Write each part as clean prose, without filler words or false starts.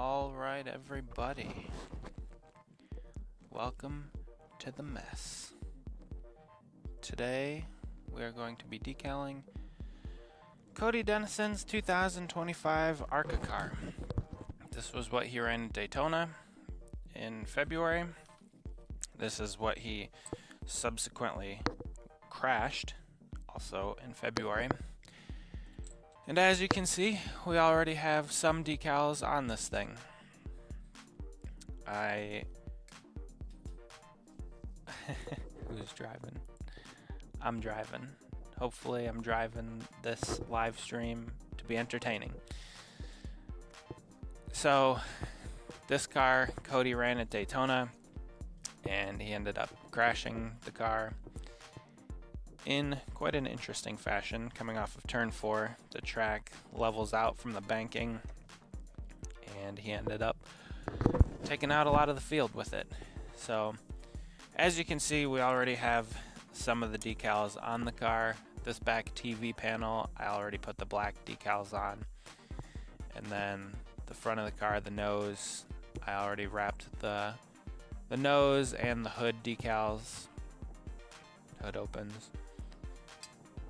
Alright, everybody. Welcome to the mess. Today, we are going to be decaling Cody Dennison's 2025 ARCA car. This was what he ran in Daytona in February. This is what he subsequently crashed, also in February. And as you can see, we already have some decals on this thing. Who's driving? I'm driving. Hopefully I'm driving this live stream to be entertaining. So, this car, Cody ran at Daytona, and he ended up crashing the car in quite an interesting fashion. Coming off of turn 4, the track levels out from the banking, and he ended up taking out a lot of the field with it. So as you can see, we already have some of the decals on the car. This back TV panel, I already put the black decals on, and then the front of the car, the nose, I already wrapped the nose and the hood decals. Hood opens,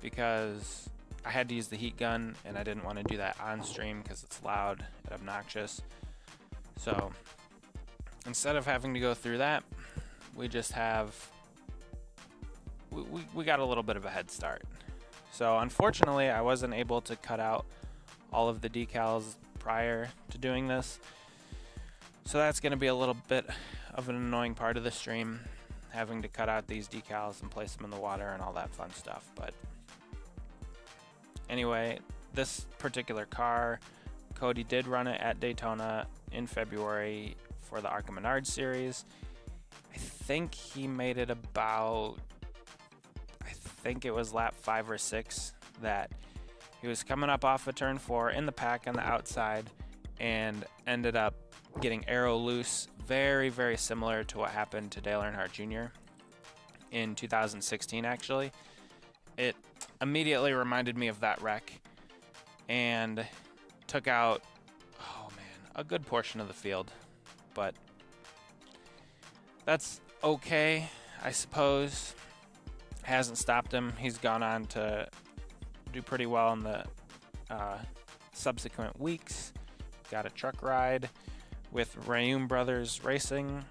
because I had to use the heat gun and I didn't want to do that on stream because it's loud and obnoxious. So instead of having to go through that, we just have we got a little bit of a head start. So unfortunately, I wasn't able to cut out all of the decals prior to doing this, so that's going to be a little bit of an annoying part of the stream, having to cut out these decals and place them in the water and all that fun stuff. But anyway, this particular car, Cody did run it at Daytona in February for the ARCA Menard series. I think he made it about, I think it was lap 5 or 6, that he was coming up off of turn 4 in the pack on the outside and ended up getting aero loose. Very, very similar to what happened to Dale Earnhardt Jr. in 2016, actually. It immediately reminded me of that wreck and took out, oh man, a good portion of the field. But that's okay, I suppose. Hasn't stopped him. He's gone on to do pretty well in the subsequent weeks. Got a truck ride with Rayum Brothers Racing.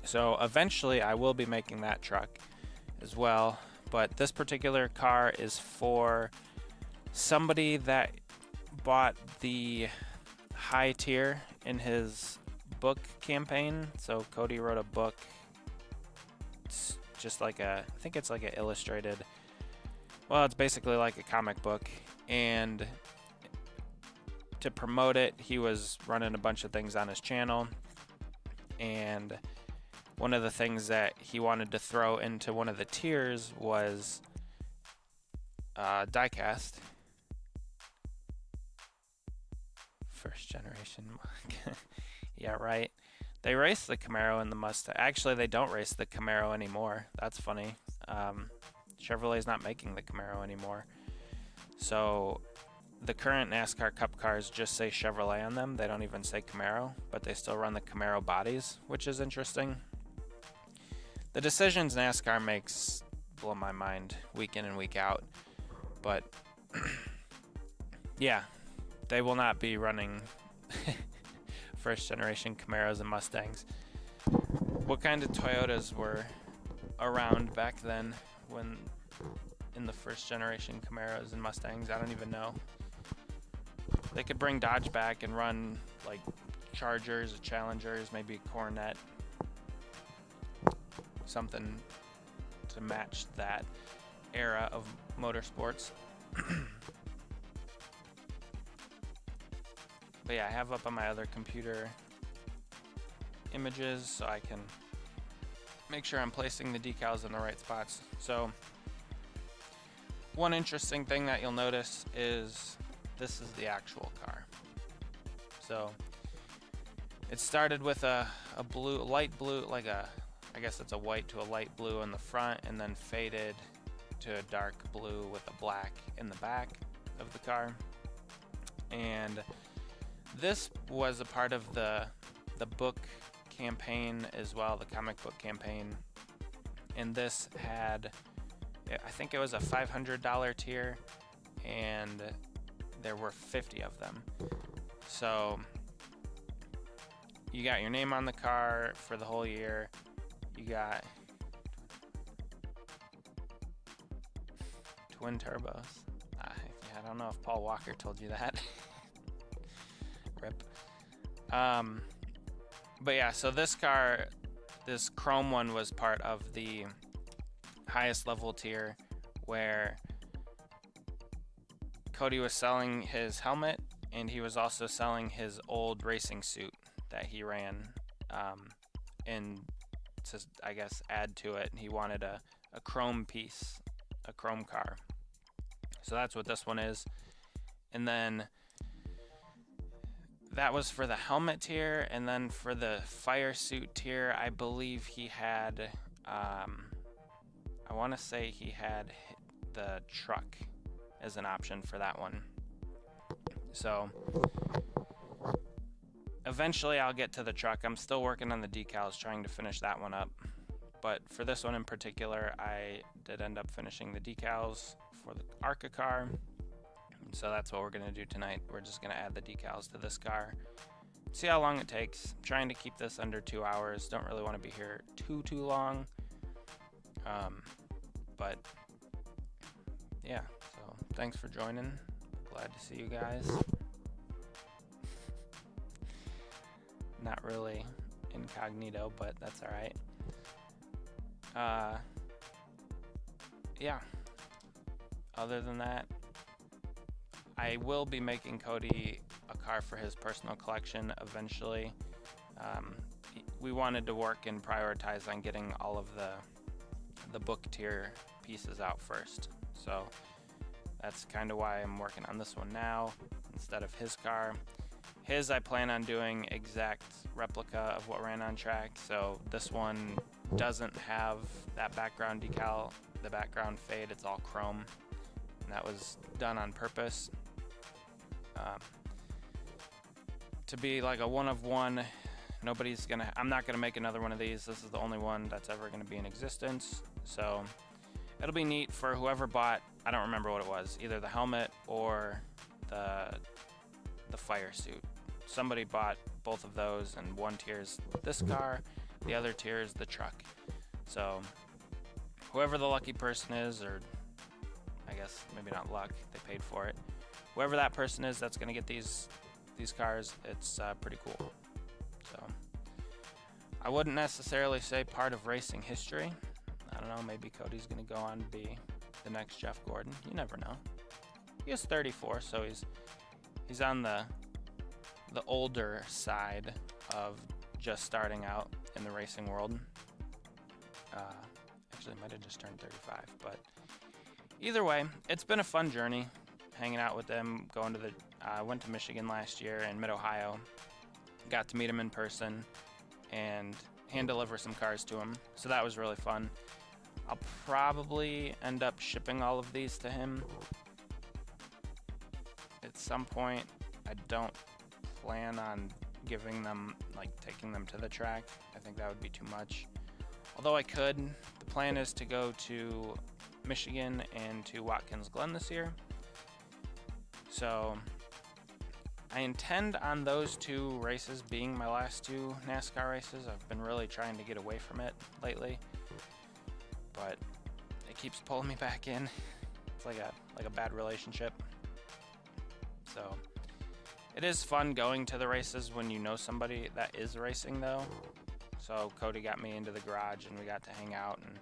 So eventually I will be making that truck as well. But this particular car is for somebody that bought the high tier in his book campaign. So Cody wrote a book. It's just like I think it's like an illustrated, well, it's basically like a comic book. And to promote it, he was running a bunch of things on his channel. And one of the things that he wanted to throw into one of the tiers was diecast. First generation. Yeah, right. They race the Camaro and the Mustang. Actually, they don't race the Camaro anymore. That's funny. Chevrolet's not making the Camaro anymore. So the current NASCAR Cup cars just say Chevrolet on them. They don't even say Camaro, but they still run the Camaro bodies, which is interesting. The decisions NASCAR makes blow my mind week in and week out. But yeah, they will not be running first generation Camaros and Mustangs. What kind of Toyotas were around back then when in the first generation Camaros and Mustangs? I don't even know. They could bring Dodge back and run like Chargers, Challengers, maybe a Coronet, something to match that era of motorsports. But yeah, I have up on my other computer images so I can make sure I'm placing the decals in the right spots. So one interesting thing that you'll notice is this is the actual car. So it started with a blue, light blue, like I guess it's a white to a light blue in the front, and then faded to a dark blue with a black in the back of the car. And this was a part of the book campaign as well, the comic book campaign. And this had, I think it was a $500 tier, and there were 50 of them. So you got your name on the car for the whole year. You got twin turbos. I don't know if Paul Walker told you that. Rip. But yeah, so this car, this chrome one, was part of the highest level tier, where Cody was selling his helmet, and he was also selling his old racing suit that he ran, and to, I guess, add to it, he wanted a chrome piece, a chrome car. So that's what this one is. And then that was for the helmet tier, and then for the fire suit tier, I believe he had, I want to say he had the truck as an option for that one. So eventually I'll get to the truck. I'm still working on the decals, trying to finish that one up. But for this one in particular, I did end up finishing the decals for the ARCA car. So that's what we're going to do tonight. We're just going to add the decals to this car. See how long it takes. I'm trying to keep this under 2 hours. Don't really want to be here too long. But yeah, so thanks for joining. Glad to see you guys. Not really incognito, but that's all right. Yeah. Other than that, I will be making Cody a car for his personal collection eventually. We wanted to work and prioritize on getting all of the book tier pieces out first. So that's kind of why I'm working on this one now instead of his car. His, I plan on doing exact replica of what ran on track. So this one doesn't have that background decal, the background fade. It's all chrome, and that was done on purpose. To be like a one of one. I'm not gonna make another one of these. This is the only one that's ever gonna be in existence. So it'll be neat for whoever bought, I don't remember what it was, either the helmet or the fire suit. Somebody bought both of those, and one tier is this car, the other tier is the truck. So whoever the lucky person is, or I guess maybe not luck, they paid for it. Whoever that person is that's gonna get these cars, it's pretty cool. So I wouldn't necessarily say part of racing history. I don't know, maybe Cody's gonna go on to be the next Jeff Gordon. You never know. He is 34, so he's on the older side of just starting out in the racing world. Actually, might have just turned 35, but either way, it's been a fun journey hanging out with them. Going to went to Michigan last year in Mid-Ohio. Got to meet him in person and hand deliver some cars to him. So that was really fun. I'll probably end up shipping all of these to him at some point. I don't plan on giving them, like, taking them to the track. I think that would be too much. Although I could. The plan is to go to Michigan and to Watkins Glen this year. So I intend on those two races being my last two NASCAR races. I've been really trying to get away from it lately, but it keeps pulling me back in. It's like a bad relationship. So it is fun going to the races when you know somebody that is racing, though. So Cody got me into the garage, and we got to hang out and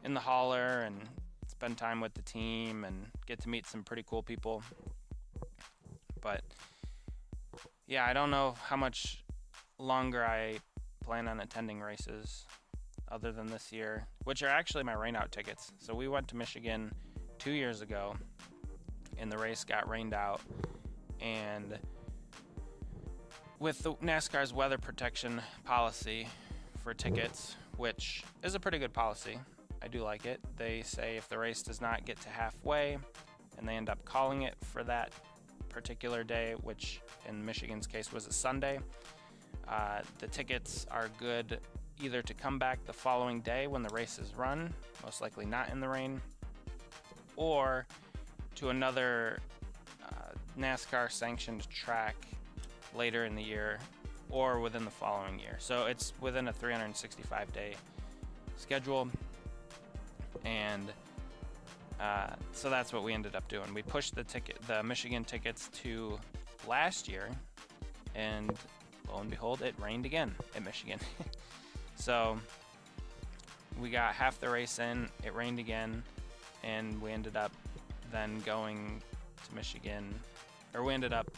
in the hauler and spend time with the team and get to meet some pretty cool people. But yeah, I don't know how much longer I plan on attending races other than this year, which are actually my rainout tickets. So we went to Michigan 2 years ago, and the race got rained out. And with the NASCAR's weather protection policy for tickets, which is a pretty good policy, I do like it. They say if the race does not get to halfway and they end up calling it for that particular day, which in Michigan's case was a Sunday. The tickets are good either to come back the following day when the race is run, most likely not in the rain, or to another NASCAR sanctioned track later in the year or within the following year. So it's within a 365 day schedule, and so that's what we ended up doing. We pushed the Michigan tickets to last year, and lo and behold, it rained again at Michigan. So we got half the race in, it rained again, and we ended up then going to Michigan, or we ended up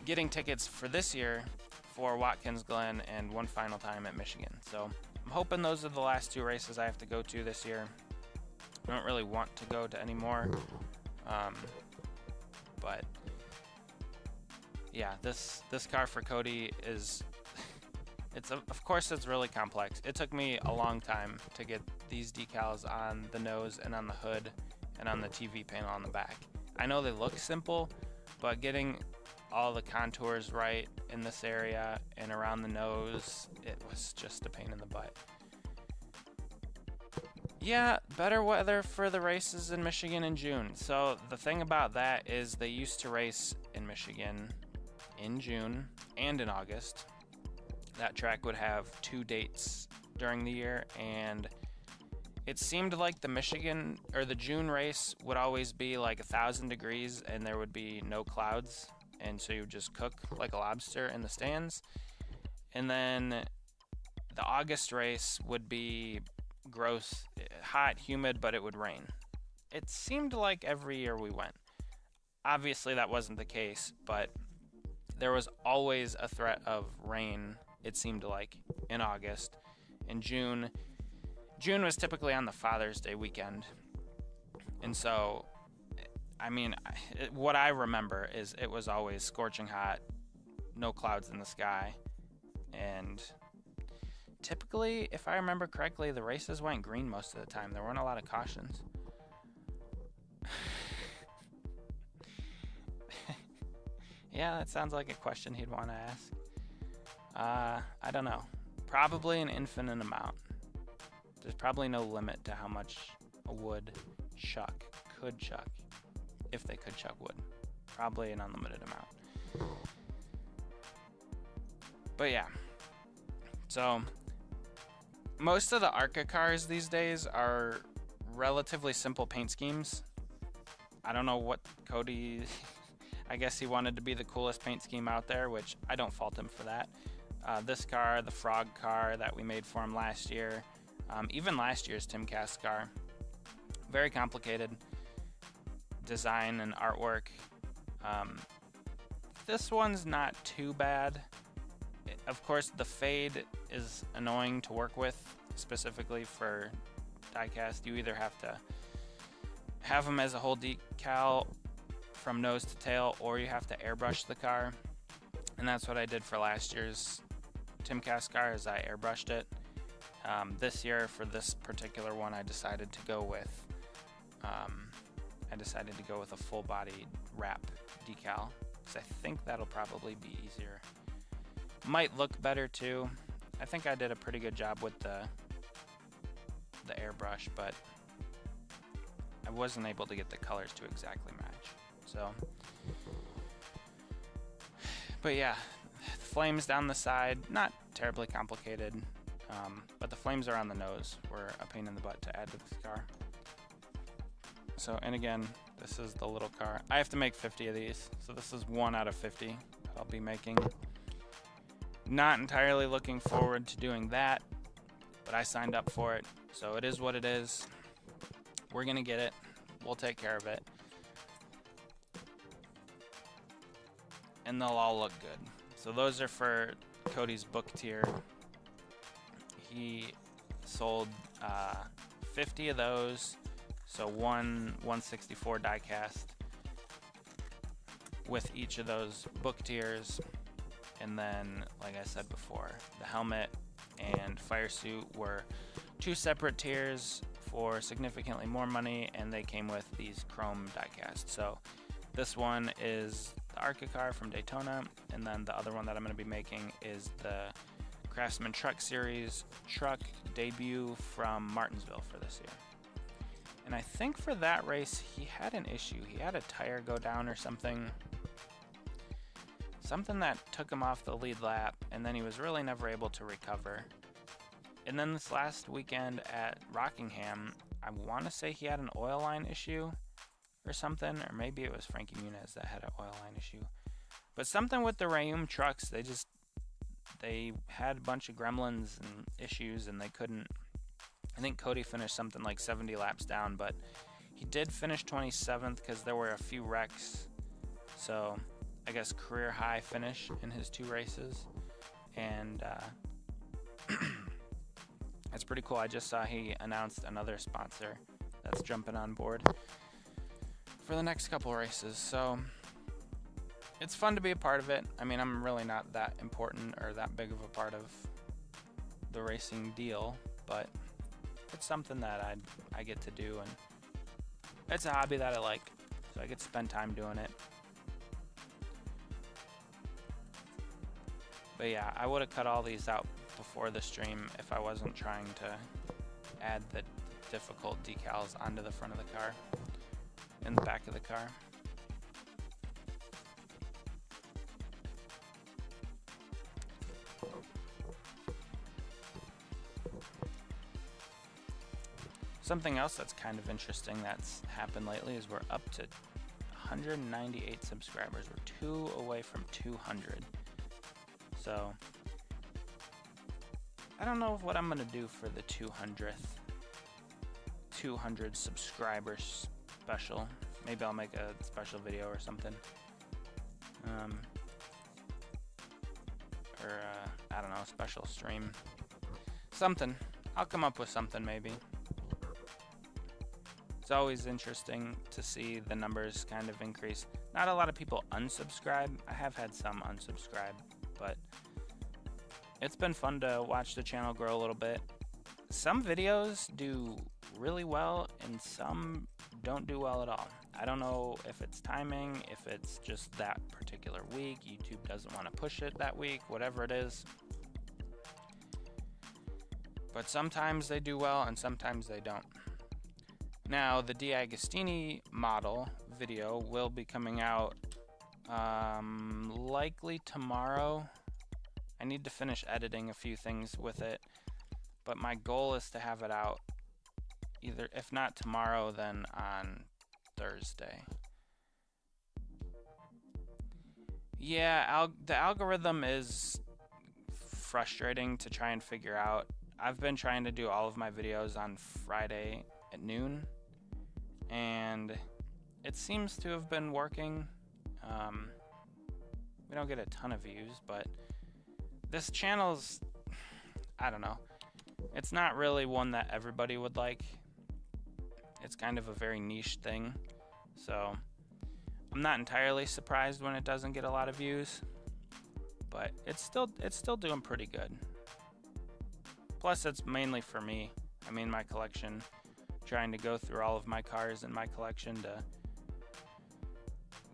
getting tickets for this year for Watkins Glen and one final time at Michigan. So I'm hoping those are the last 2 races I have to go to this year. I don't really want to go to any more, but yeah, this car for Cody is of course it's really complex. It took me a long time to get these decals on the nose and on the hood and on the TV panel on the back. I know they look simple, but getting all the contours right in this area and around the nose, it was just a pain in the butt. Yeah, better weather for the races in Michigan in June. So the thing about that is they used to race in Michigan in June and in August. That track would have 2 dates during the year, and it seemed like the Michigan or the June race would always be like 1,000 degrees and there would be no clouds, and so you would just cook like a lobster in the stands. And then the August race would be gross, hot, humid, but it would rain. It seemed like every year we went. Obviously that wasn't the case, but there was always a threat of rain, it seemed like, in August. In June was typically on the Father's Day weekend. And so, I mean, what I remember is it was always scorching hot, no clouds in the sky, and typically, if I remember correctly, the races went green most of the time. There weren't a lot of cautions. Yeah, that sounds like a question he'd want to ask. I don't know. Probably an infinite amount. There's probably no limit to how much a wood chuck could chuck, if they could chuck wood. Probably an unlimited amount. But yeah. So most of the ARCA cars these days are relatively simple paint schemes. I don't know what Cody... I guess he wanted to be the coolest paint scheme out there, which I don't fault him for that. This car, the Frog car that we made for him last year, even last year's Timcast car, very complicated design and artwork. This one's not too bad. Of course, the fade is annoying to work with, specifically for diecast. You either have to have them as a whole decal from nose to tail, or you have to airbrush the car, and that's what I did for last year's Timcast car, is I airbrushed it. This year, for this particular one, I decided to go with a full body wrap decal, because I think that'll probably be easier. Might look better too. I think I did a pretty good job with the airbrush, but I wasn't able to get the colors to exactly match. So, but yeah, flames down the side, not terribly complicated, but the flames around the nose were a pain in the butt to add to this car. So, and again, this is the little car. I have to make 50 of these, so this is 1 out of 50 that I'll be making. Not entirely looking forward to doing that, but I signed up for it, so it is what it is. We're gonna get it. We'll take care of it. And they'll all look good. So those are for Cody's book tier. He sold 50 of those, so one 164 diecast with each of those book tiers. And then, like I said before, the helmet and fire suit were 2 separate tiers for significantly more money, and they came with these chrome diecast. So This one is the ARCA car from Daytona, and then the other one that I'm going to be making is the Craftsman Truck Series truck debut from Martinsville for this year. And I think for that race he had an issue. He had a tire go down or something that took him off the lead lap, and then he was really never able to recover. And then this last weekend at Rockingham, I want to say he had an oil line issue or something, or maybe it was Frankie Muniz that had an oil line issue. But something with the Rayum trucks, they had a bunch of gremlins and issues, and they couldn't. I think Cody finished something like 70 laps down, but he did finish 27th because there were a few wrecks. So I guess career high finish in his 2 races, and that's pretty cool. I just saw he announced another sponsor that's jumping on board for the next couple races, so it's fun to be a part of it. I mean, I'm really not that important or that big of a part of the racing deal, but it's something that I get to do, and it's a hobby that I like, so I get to spend time doing it. But yeah, I would have cut all these out before the stream if I wasn't trying to add the difficult decals onto the front of the car and the back of the car. Something else that's kind of interesting that's happened lately is we're up to 198 subscribers. We're 2 away from 200. So I don't know what I'm gonna do for the 200 subscribers special. Maybe I'll make a special video or something. I don't know, special stream. Something. I'll come up with something maybe. It's always interesting to see the numbers kind of increase. Not a lot of people unsubscribe. I have had some unsubscribe, but it's been fun to watch the channel grow a little bit. Some videos do really well and some don't do well at all. I don't know if it's timing, if it's just that particular week, YouTube doesn't want to push it that week, whatever it is. But sometimes they do well and sometimes they don't. Now, the D'Agostini model video will be coming out likely tomorrow. I need to finish editing a few things with it, but my goal is to have it out either, if not tomorrow, then on Thursday. Yeah, the algorithm is frustrating to try and figure out. I've been trying to do all of my videos on Friday at noon, and it seems to have been working. We don't get a ton of views, but this channel's, I don't know, it's not really one that everybody would like. It's kind of a very niche thing, so I'm not entirely surprised when it doesn't get a lot of views, but it's still doing pretty good. Plus, it's mainly for me. I mean, my collection, trying to go through all of my cars in my collection to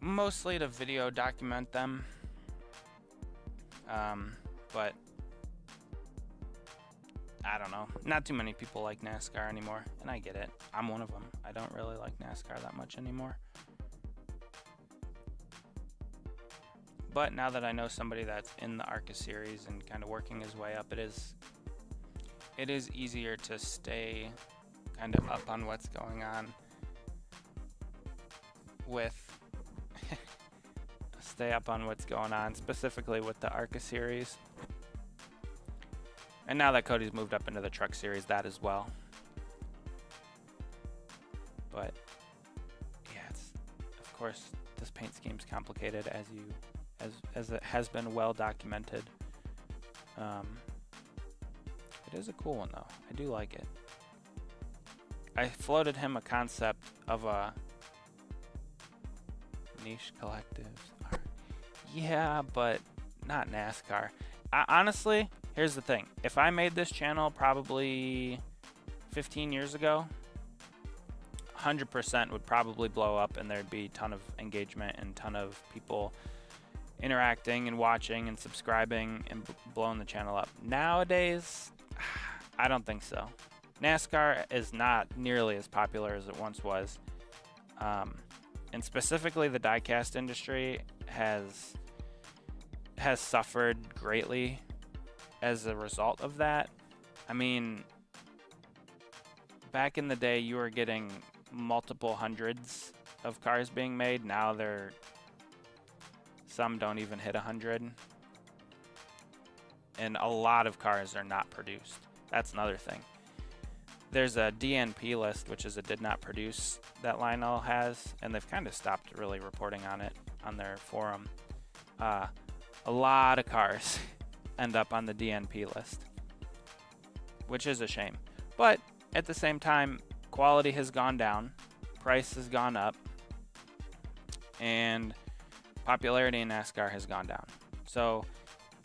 mostly to video document them. But I don't know. Not too many people like NASCAR anymore, and I get it. I'm one of them. I don't really like NASCAR that much anymore. But now that I know somebody that's in the ARCA series and kind of working his way up, it is easier to stay kind of up on what's going on with specifically with the ARCA series. And now that Cody's moved up into the truck series, that as well. But yeah, of course this paint scheme's complicated as it has been well documented. It is a cool one though. I do like it. I floated him a concept of a niche collectives. Yeah, but not NASCAR. Honestly, here's the thing. If I made this channel probably 15 years ago, 100% would probably blow up, and there'd be a ton of engagement and ton of people interacting and watching and subscribing and blowing the channel up. Nowadays, I don't think so. NASCAR is not nearly as popular as it once was, and specifically the diecast industry has suffered greatly as a result of that. I mean, back in the day, you were getting multiple hundreds of cars being made. Now some don't even hit 100, and a lot of cars are not produced. That's another thing. There's a DNP list, which is a did not produce, that Lionel has, and they've kind of stopped really reporting on it on their forum. A lot of cars end up on the DNP list, which is a shame. But at the same time, quality has gone down, price has gone up, and popularity in NASCAR has gone down. So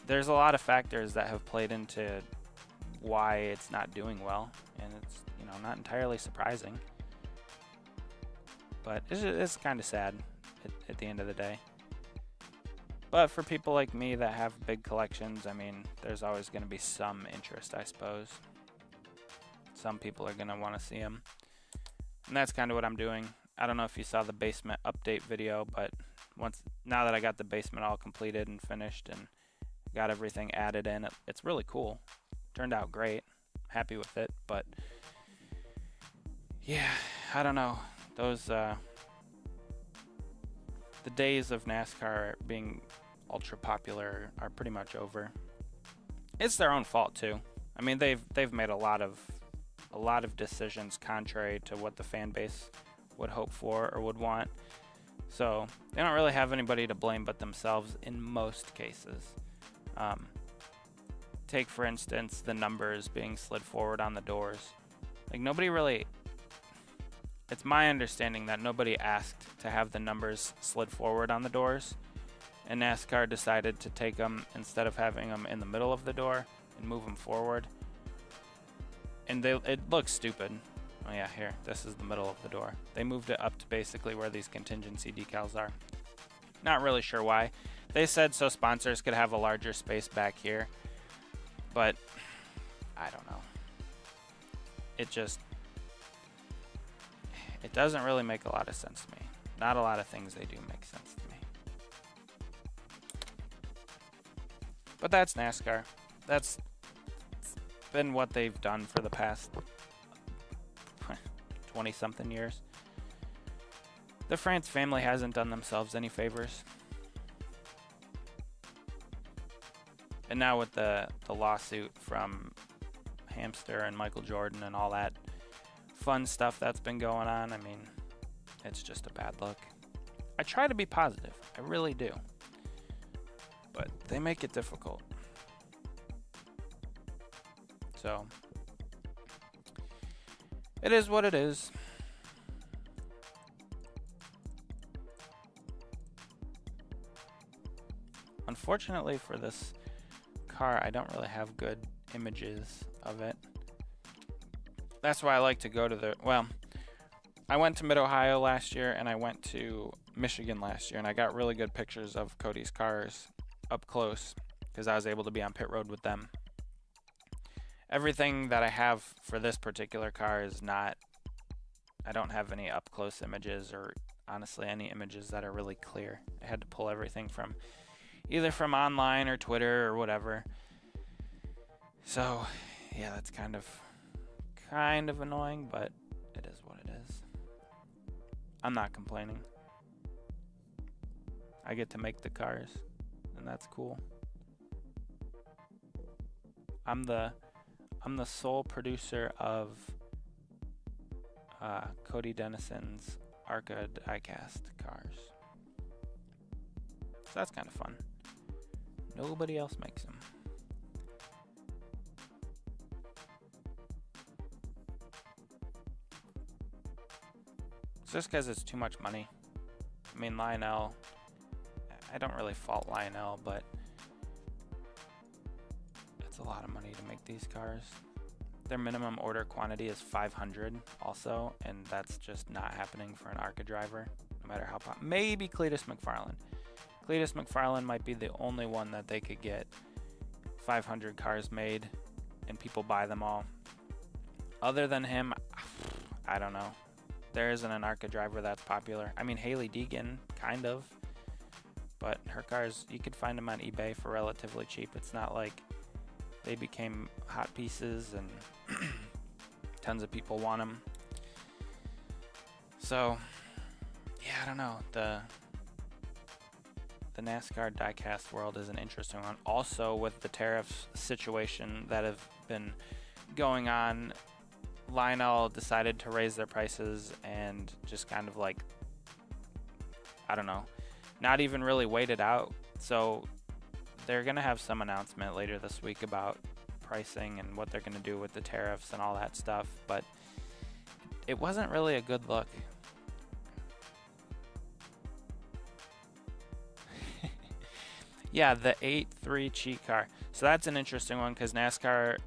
there's a lot of factors that have played into why it's not doing well, and it's, you know, not entirely surprising. But it's kind of sad at the end of the day. But for people like me that have big collections, I mean, there's always going to be some interest, I suppose. Some people are going to want to see them. And that's kind of what I'm doing. I don't know if you saw the basement update video, but now that I got the basement all completed and finished and got everything added in, it's really cool. Turned out great. Happy with it, but yeah, I don't know. Those the days of NASCAR being ultra popular are pretty much over. It's their own fault too. I mean, they've made a lot of decisions contrary to what the fan base would hope for or would want. So they don't really have anybody to blame but themselves in most cases. Take, for instance, the numbers being slid forward on the doors. Like, nobody really... It's my understanding that nobody asked to have the numbers slid forward on the doors, and NASCAR decided to take them instead of having them in the middle of the door and move them forward. And it looks stupid. Oh yeah, here, this is the middle of the door. They moved it up to basically where these contingency decals are. Not really sure why. They said so sponsors could have a larger space back here, but I don't know. It doesn't really make a lot of sense to me. Not a lot of things they do make sense to me. But that's NASCAR. That's been what they've done for the past 20-something years. The France family hasn't done themselves any favors. And now with the lawsuit from Hamster and Michael Jordan and all that fun stuff that's been going on, I mean, it's just a bad look. I try to be positive. I really do. But they make it difficult. So, it is what it is. Unfortunately for this car, I don't really have good images of it. That's why I like to go to I went to Mid-Ohio last year and I went to Michigan last year, and I got really good pictures of Cody's cars up close because I was able to be on pit road with them. Everything that I have for this particular car is not, I don't have any up close images, or honestly any images that are really clear. I had to pull everything from either from online or Twitter or whatever. So yeah, that's kind of annoying, but it is what it is. I'm not complaining. I get to make the cars, and that's cool. I'm the sole producer of Cody Dennison's ARCA diecast cars. So that's kind of fun. Nobody else makes them. It's just because it's too much money. I mean, Lionel, I don't really fault Lionel, but it's a lot of money to make these cars. their minimum order quantity is 500 also, and that's just not happening for an ARCA driver, no matter how maybe Cletus McFarland. Cletus McFarland might be the only one that they could get 500 cars made and people buy them all. Other than him, I don't know. There isn't an ARCA driver that's popular. I mean, Haley Deegan, kind of. But her cars, you could find them on eBay for relatively cheap. It's not like they became hot pieces and tons of people want them. So, yeah, I don't know. The NASCAR diecast world is an interesting one. Also, with the tariff situation that have been going on, Lionel decided to raise their prices and just kind of like, I don't know, not even really wait it out. So they're going to have some announcement later this week about pricing and what they're going to do with the tariffs and all that stuff. But it wasn't really a good look. Yeah, the 8.3 cheat car. So that's an interesting one because NASCAR,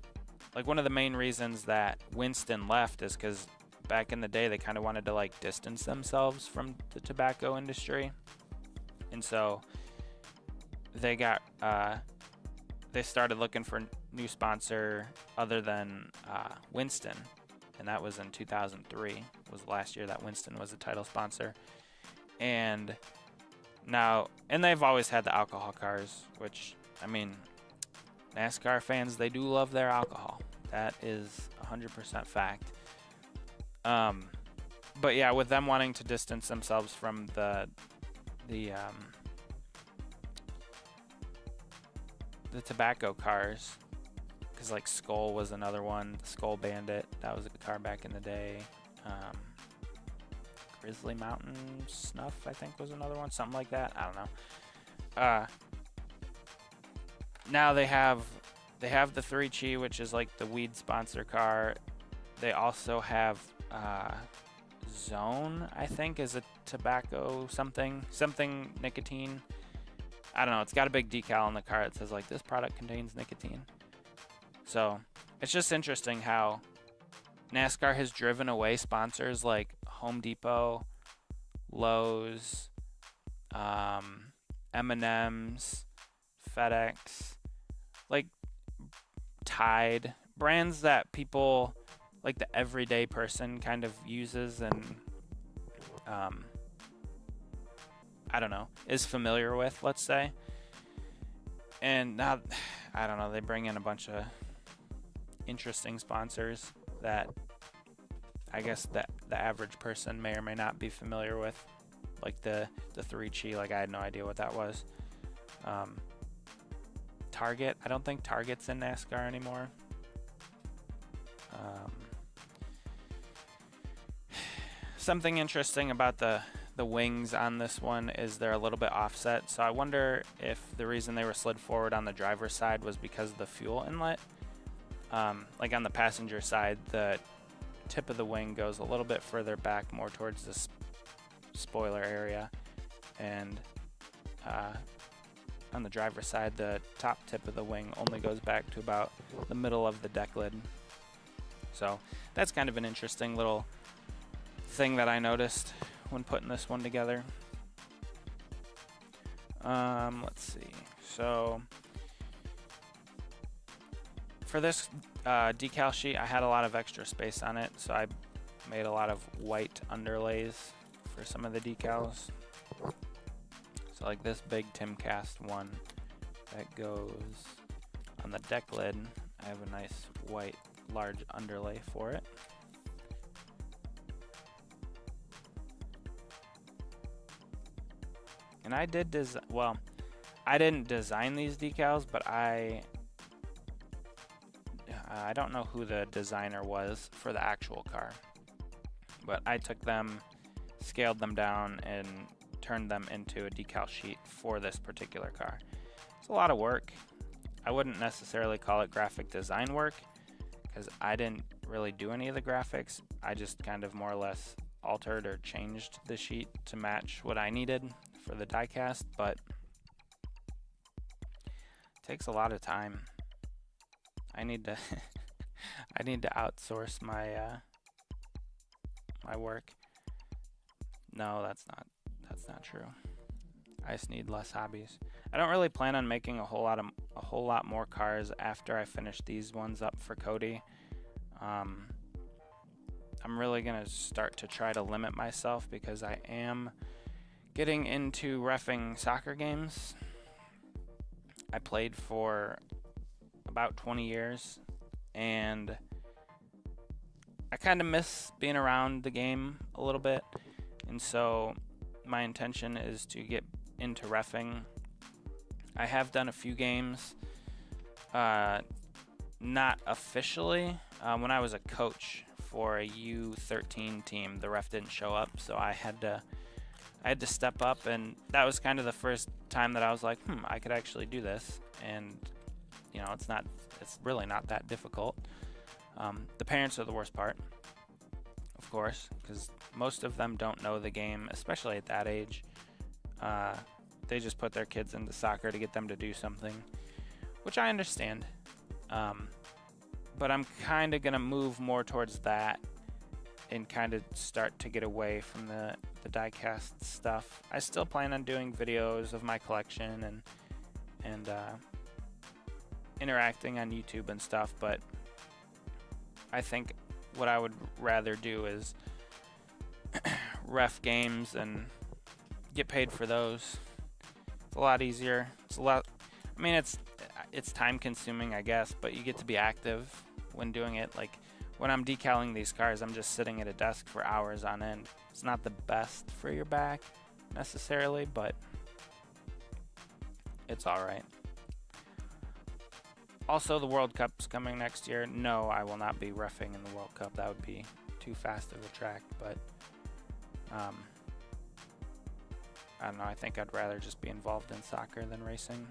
like one of the main reasons that Winston left is because back in the day they kind of wanted to like distance themselves from the tobacco industry. And so they got, they started looking for a new sponsor other than Winston. And that was in 2003, was the last year that Winston was a title sponsor. And now, and they've always had the alcohol cars, which, I mean, NASCAR fans, they do love their alcohol. That is 100% fact. But yeah, with them wanting to distance themselves from the tobacco cars, because like Skull was another one, the Skull Bandit, that was a car back in the day. Grizzly Mountain Snuff, I think, was another one, something like that. I don't know. Now they have the 3Chi, which is like the weed sponsor car. They also have Zone, I think, is a tobacco something nicotine. I don't know. It's got a big decal on the car that says like this product contains nicotine. So it's just interesting how NASCAR has driven away sponsors like Home Depot, Lowe's, M&M's, FedEx, like Tide, brands that people like the everyday person kind of uses and I don't know, is familiar with, let's say. And now, I don't know, they bring in a bunch of interesting sponsors that I guess that the average person may or may not be familiar with, like the 3Chi. Like I had no idea what that was. Target, I don't think Target's in NASCAR anymore. Something interesting about the wings on this one is they're a little bit offset. So I wonder if the reason they were slid forward on the driver's side was because of the fuel inlet. Like on the passenger side, the tip of the wing goes a little bit further back, more towards the spoiler area, and on the driver's side, the top tip of the wing only goes back to about the middle of the deck lid. So that's kind of an interesting little thing that I noticed when putting this one together. Let's see. So for this decal sheet, I had a lot of extra space on it, so I made a lot of white underlays for some of the decals. So like this big Timcast one that goes on the deck lid, I have a nice white large underlay for it. And I did well, I didn't design these decals, but I don't know who the designer was for the actual car, but I took them, scaled them down, and turned them into a decal sheet for this particular car. It's a lot of work. I wouldn't necessarily call it graphic design work because I didn't really do any of the graphics. I just kind of more or less altered or changed the sheet to match what I needed for the diecast, but it takes a lot of time. I need to I need to outsource my my work. No, that's not true. I just need less hobbies. I don't really plan on making a whole lot more cars after I finish these ones up for Cody. I'm really gonna start to try to limit myself because I am getting into reffing soccer games. I played for about 20 years and I kind of miss being around the game a little bit, and so my intention is to get into reffing. I have done a few games, not officially. When I was a coach for a U13 team, the ref didn't show up, so I had to step up, and that was kind of the first time that I was like, I could actually do this, and you know, it's really not that difficult. The parents are the worst part, of course, because most of them don't know the game, especially at that age. They just put their kids into soccer to get them to do something, which I understand. But I'm kind of going to move more towards that and kind of start to get away from the diecast stuff. I still plan on doing videos of my collection and interacting on YouTube and stuff, but I think what I would rather do is ref games and get paid for those. It's a lot easier. It's a lot. I mean, it's time consuming, I guess, but you get to be active when doing it. Like when I'm decaling these cars, I'm just sitting at a desk for hours on end. It's not the best for your back necessarily, but it's all right. Also, the World Cup's coming next year. No, I will not be reffing in the World Cup. That would be too fast of a track, but I don't know. I think I'd rather just be involved in soccer than racing.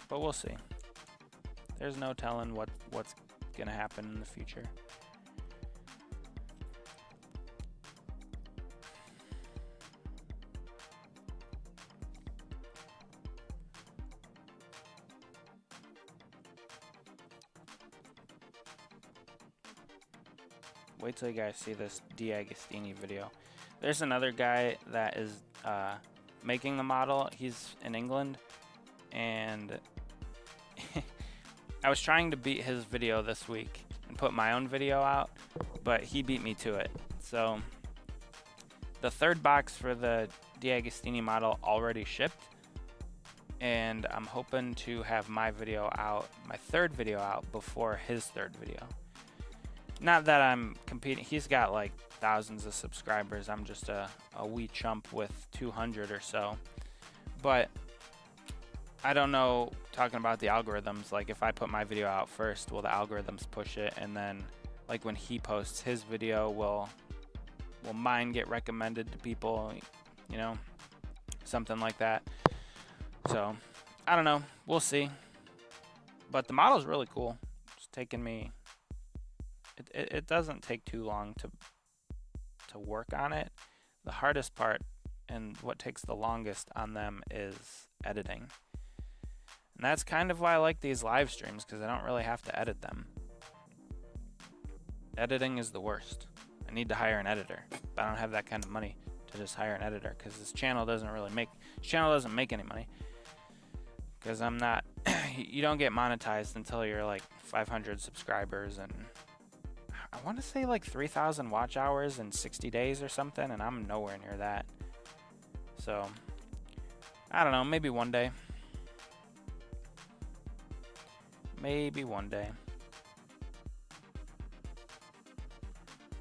But we'll see. There's no telling what's going to happen in the future. Wait till you guys see this D'Agostini video. There's another guy that is making the model. He's in England, and I was trying to beat his video this week and put my own video out, but he beat me to it. So the third box for the D'Agostini model already shipped, and I'm hoping to have my video out, my third video out, before his third video. Not that I'm competing. He's got like thousands of subscribers. I'm just a wee chump with 200 or so. But I don't know, talking about the algorithms, like if I put my video out first, will the algorithms push it? And then like when he posts his video, will mine get recommended to people? You know, something like that. So I don't know. We'll see. But the model's really cool. It's taken me... It doesn't take too long to work on it. The hardest part and what takes the longest on them is editing. And that's kind of why I like these live streams, because I don't really have to edit them. Editing is the worst. I need to hire an editor, but I don't have that kind of money to just hire an editor, because this channel doesn't make any money. Because I'm not, you don't get monetized until you're like 500 subscribers, and I want to say like 3,000 watch hours in 60 days or something, and I'm nowhere near that. So, I don't know, maybe one day. Maybe one day.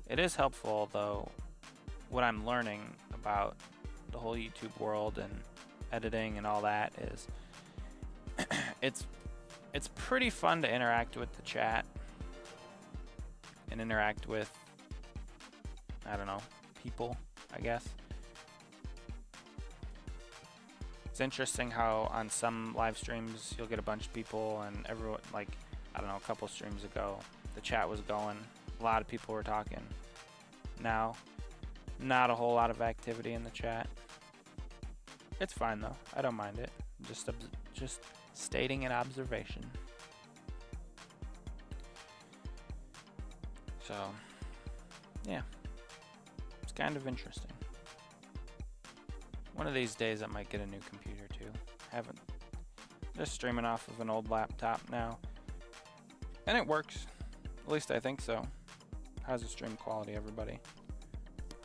It is helpful, though, what I'm learning about the whole YouTube world and editing and all that is it's pretty fun to interact with the chat and interact with, I don't know, people, I guess. It's interesting how on some live streams you'll get a bunch of people, and everyone, like, I don't know, a couple streams ago, the chat was going, a lot of people were talking. Now, not a whole lot of activity in the chat. It's fine though, I don't mind it. Just stating an observation. So, yeah, it's kind of interesting. One of these days I might get a new computer too. Haven't. Just streaming off of an old laptop now. And it works. At least I think so. How's the stream quality, everybody?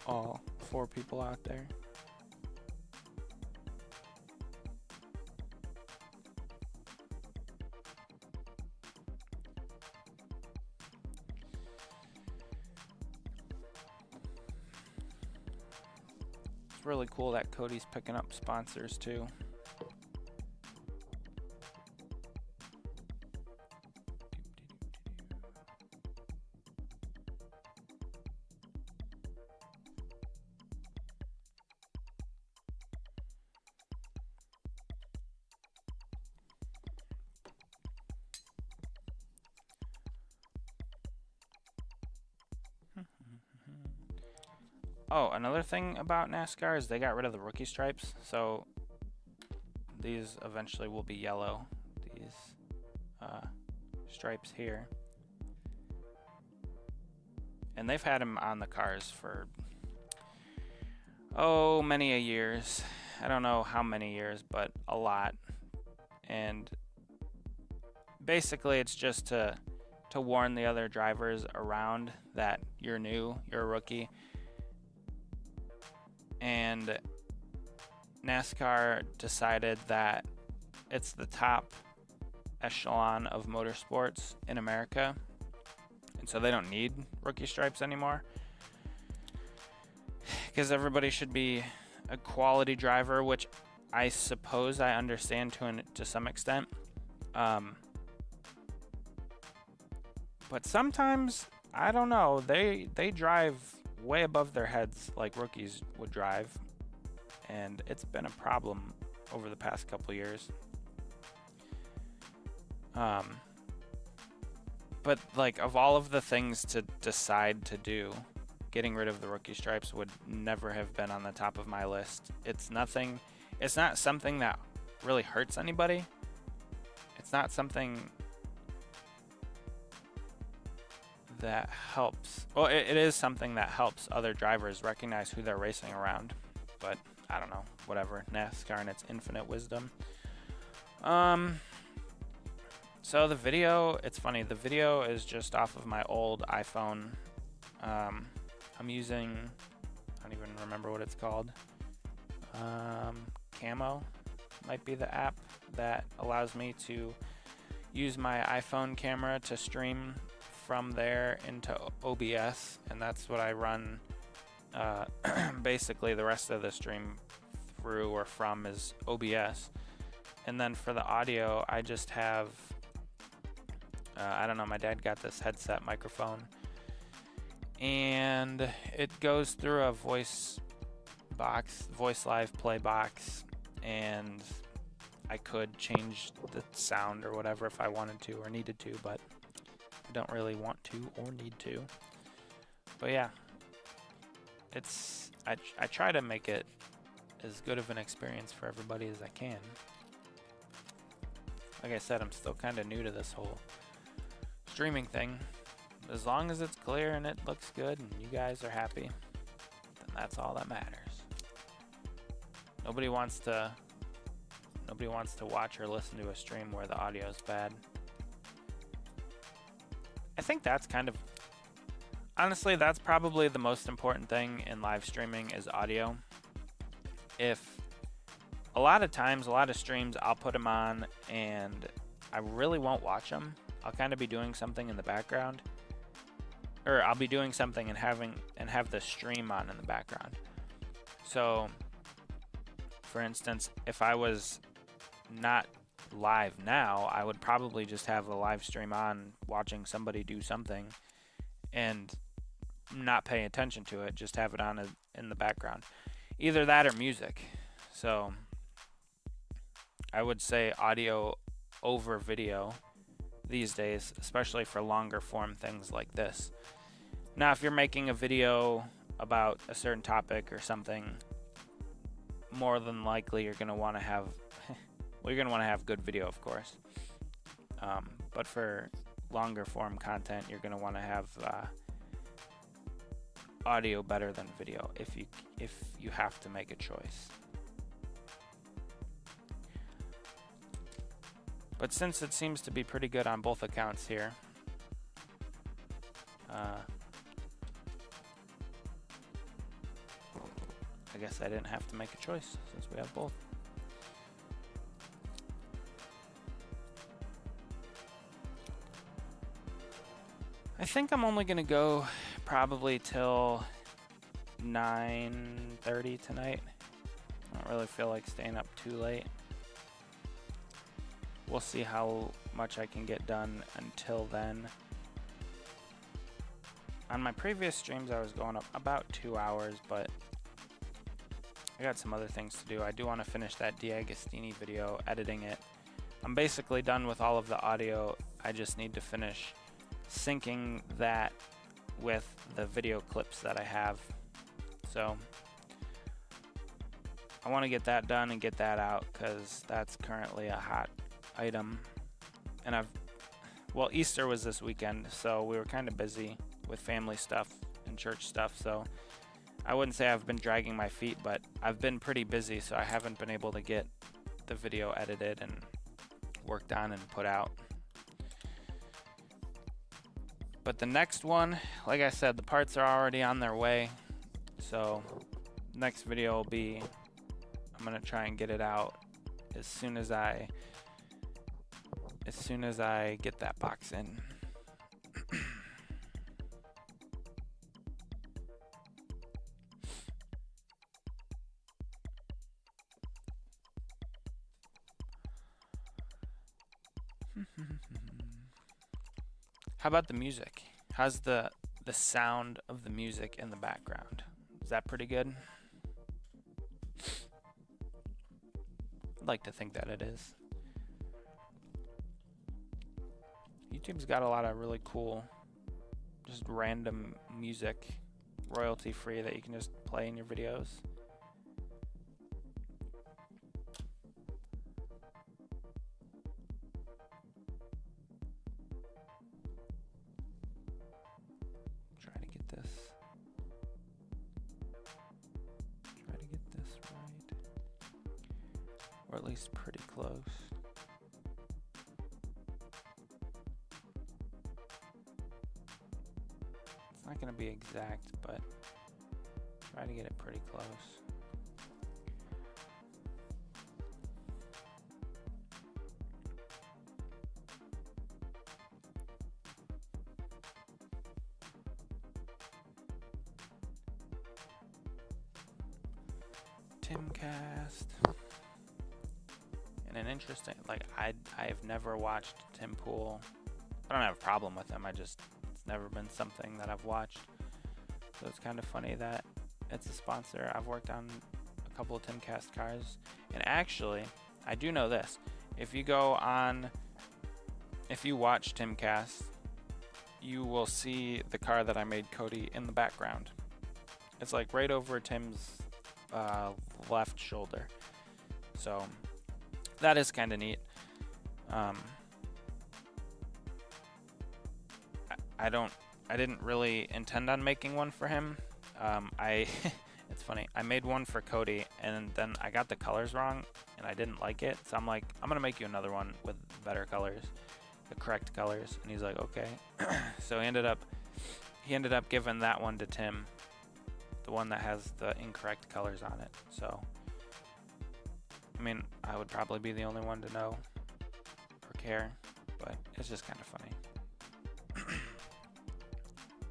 All 4 people out there. It's really cool that Cody's picking up sponsors too. Oh, another thing about NASCAR is they got rid of the rookie stripes, so these eventually will be yellow. These stripes here. And they've had them on the cars for, oh, many a years. I don't know how many years, but a lot. And basically it's just to warn the other drivers around that you're new, you're a rookie. And NASCAR decided that it's the top echelon of motorsports in America, and so they don't need rookie stripes anymore, because everybody should be a quality driver, which I suppose I understand to some extent. But sometimes, I don't know, they drive way above their heads like rookies would drive, and it's been a problem over the past couple years. But like, of all of the things to decide to do, getting rid of the rookie stripes would never have been on the top of my list. It's not something that really hurts anybody. It's not something that helps. Well, it is something that helps other drivers recognize who they're racing around, but I don't know, whatever. NASCAR and its infinite wisdom. So the video, it's funny, the video is just off of my old iPhone. I'm using, I don't even remember what it's called. Camo might be the app that allows me to use my iPhone camera to stream from there into OBS, and that's what I run basically the rest of the stream through or from is OBS. And then for the audio, I just have I don't know, my dad got this headset microphone, and it goes through a voice live play box, and I could change the sound or whatever if I wanted to or needed to, but I don't really want to or need to. But yeah, I try to make it as good of an experience for everybody as I can. Like I said, I'm still kind of new to this whole streaming thing. As long as it's clear and it looks good and you guys are happy, then that's all that matters. Nobody wants to watch or listen to a stream where the audio is bad. I think that's honestly, that's probably the most important thing in live streaming is audio. If a lot of times, a lot of streams, I'll put them on and I really won't watch them. I'll kind of be doing something in the background, or I'll be doing something and have the stream on in the background. So, for instance, if I was not live now, I would probably just have the live stream on, watching somebody do something, and not pay attention to it. Just have it on in the background, either that or music. So, I would say audio over video these days, especially for longer form things like this. Now, if you're making a video about a certain topic or something, more than likely you're going to want to have well, you're going to want to have good video, of course. But for longer form content, you're going to want to have audio better than video if you have to make a choice. But since it seems to be pretty good on both accounts here, I guess I didn't have to make a choice since we have both. I think I'm only gonna go probably till 9:30 tonight. I don't really feel like staying up too late. We'll see how much I can get done until then. On my previous streams I was going up about 2 hours, but I got some other things to do. I do want to finish that D'Agostini video, editing it. I'm basically done with all of the audio. I just need to finish syncing that with the video clips that I have. So I want to get that done and get that out because that's currently a hot item. And well, Easter was this weekend, so we were kind of busy with family stuff and church stuff, so I wouldn't say I've been dragging my feet, but I've been pretty busy, so I haven't been able to get the video edited and worked on and put out. But the next one, like I said, the parts are already on their way, so next video will be, I'm gonna try and get it out as soon as I get that box in. How about the music? How's the sound of the music in the background? Is that pretty good? I'd like to think that it is. YouTube's got a lot of really cool, just random music, royalty free, that you can just play in your videos. Try to get this right, or at least pretty close. Not going to be exact, but try to get it pretty close. Timcast. And an interesting, like, I've never watched Tim Pool. I don't have a problem with him, it's never been something that I've watched. So it's kind of funny that it's a sponsor. I've worked on a couple of Timcast cars. And actually, I do know this. If you watch Timcast, you will see the car that I made Cody in the background. It's like right over Tim's left shoulder. So that is kind of neat. I didn't really intend on making one for him. It's funny. I made one for Cody, and then I got the colors wrong, and I didn't like it. So I'm like, I'm gonna make you another one with better colors, the correct colors. And he's like, okay. So he ended up giving that one to Tim, the one that has the incorrect colors on it. So, I mean, I would probably be the only one to know or care, but it's just kind of funny.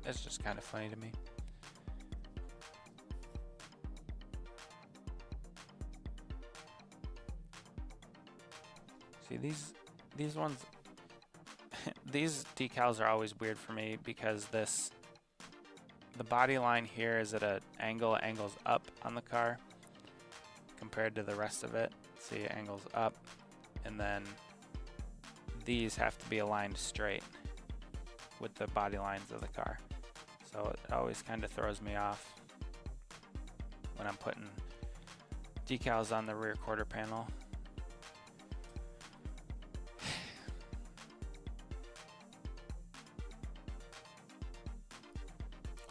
It's just kind of funny to me. See, these ones, these decals are always weird for me because the body line here is at an angle, it angles up on the car compared to the rest of it. See, it angles up, and then these have to be aligned straight with the body lines of the car. So it always kind of throws me off when I'm putting decals on the rear quarter panel.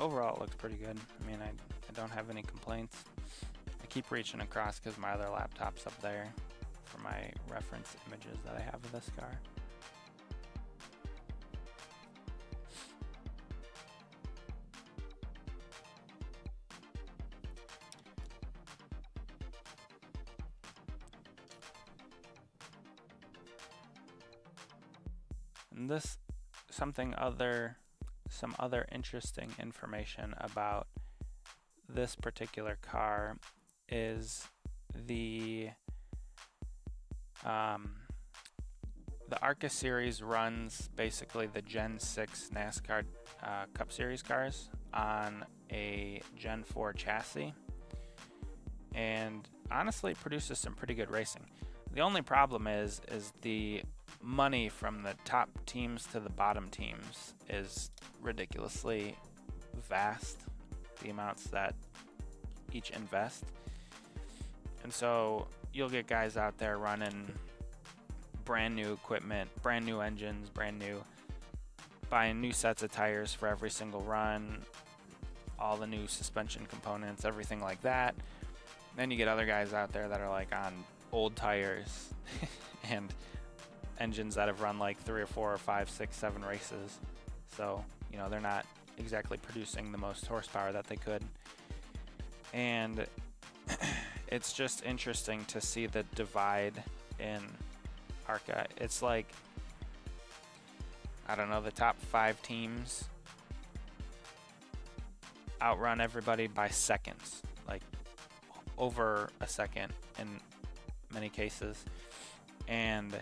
overall it looks pretty good. I mean, I don't have any complaints. I keep reaching across because my other laptop's up there for my reference images that I have of this car. And this, some other interesting information about this particular car is the ARCA series runs basically the Gen 6 NASCAR Cup Series cars on a Gen 4 chassis, and honestly produces some pretty good racing. The only problem is the money from the top teams to the bottom teams is ridiculously vast, the amounts that each invest. And so you'll get guys out there running brand new equipment, brand new engines, buying new sets of tires for every single run, all the new suspension components, everything like that. Then you get other guys out there that are like on old tires and engines that have run like 3 or 4 or 5, 6, 7 races. So, you know, they're not exactly producing the most horsepower that they could. And it's just interesting to see the divide in ARCA. It's like, I don't know, the top 5 teams outrun everybody by seconds, like over a second in many cases. And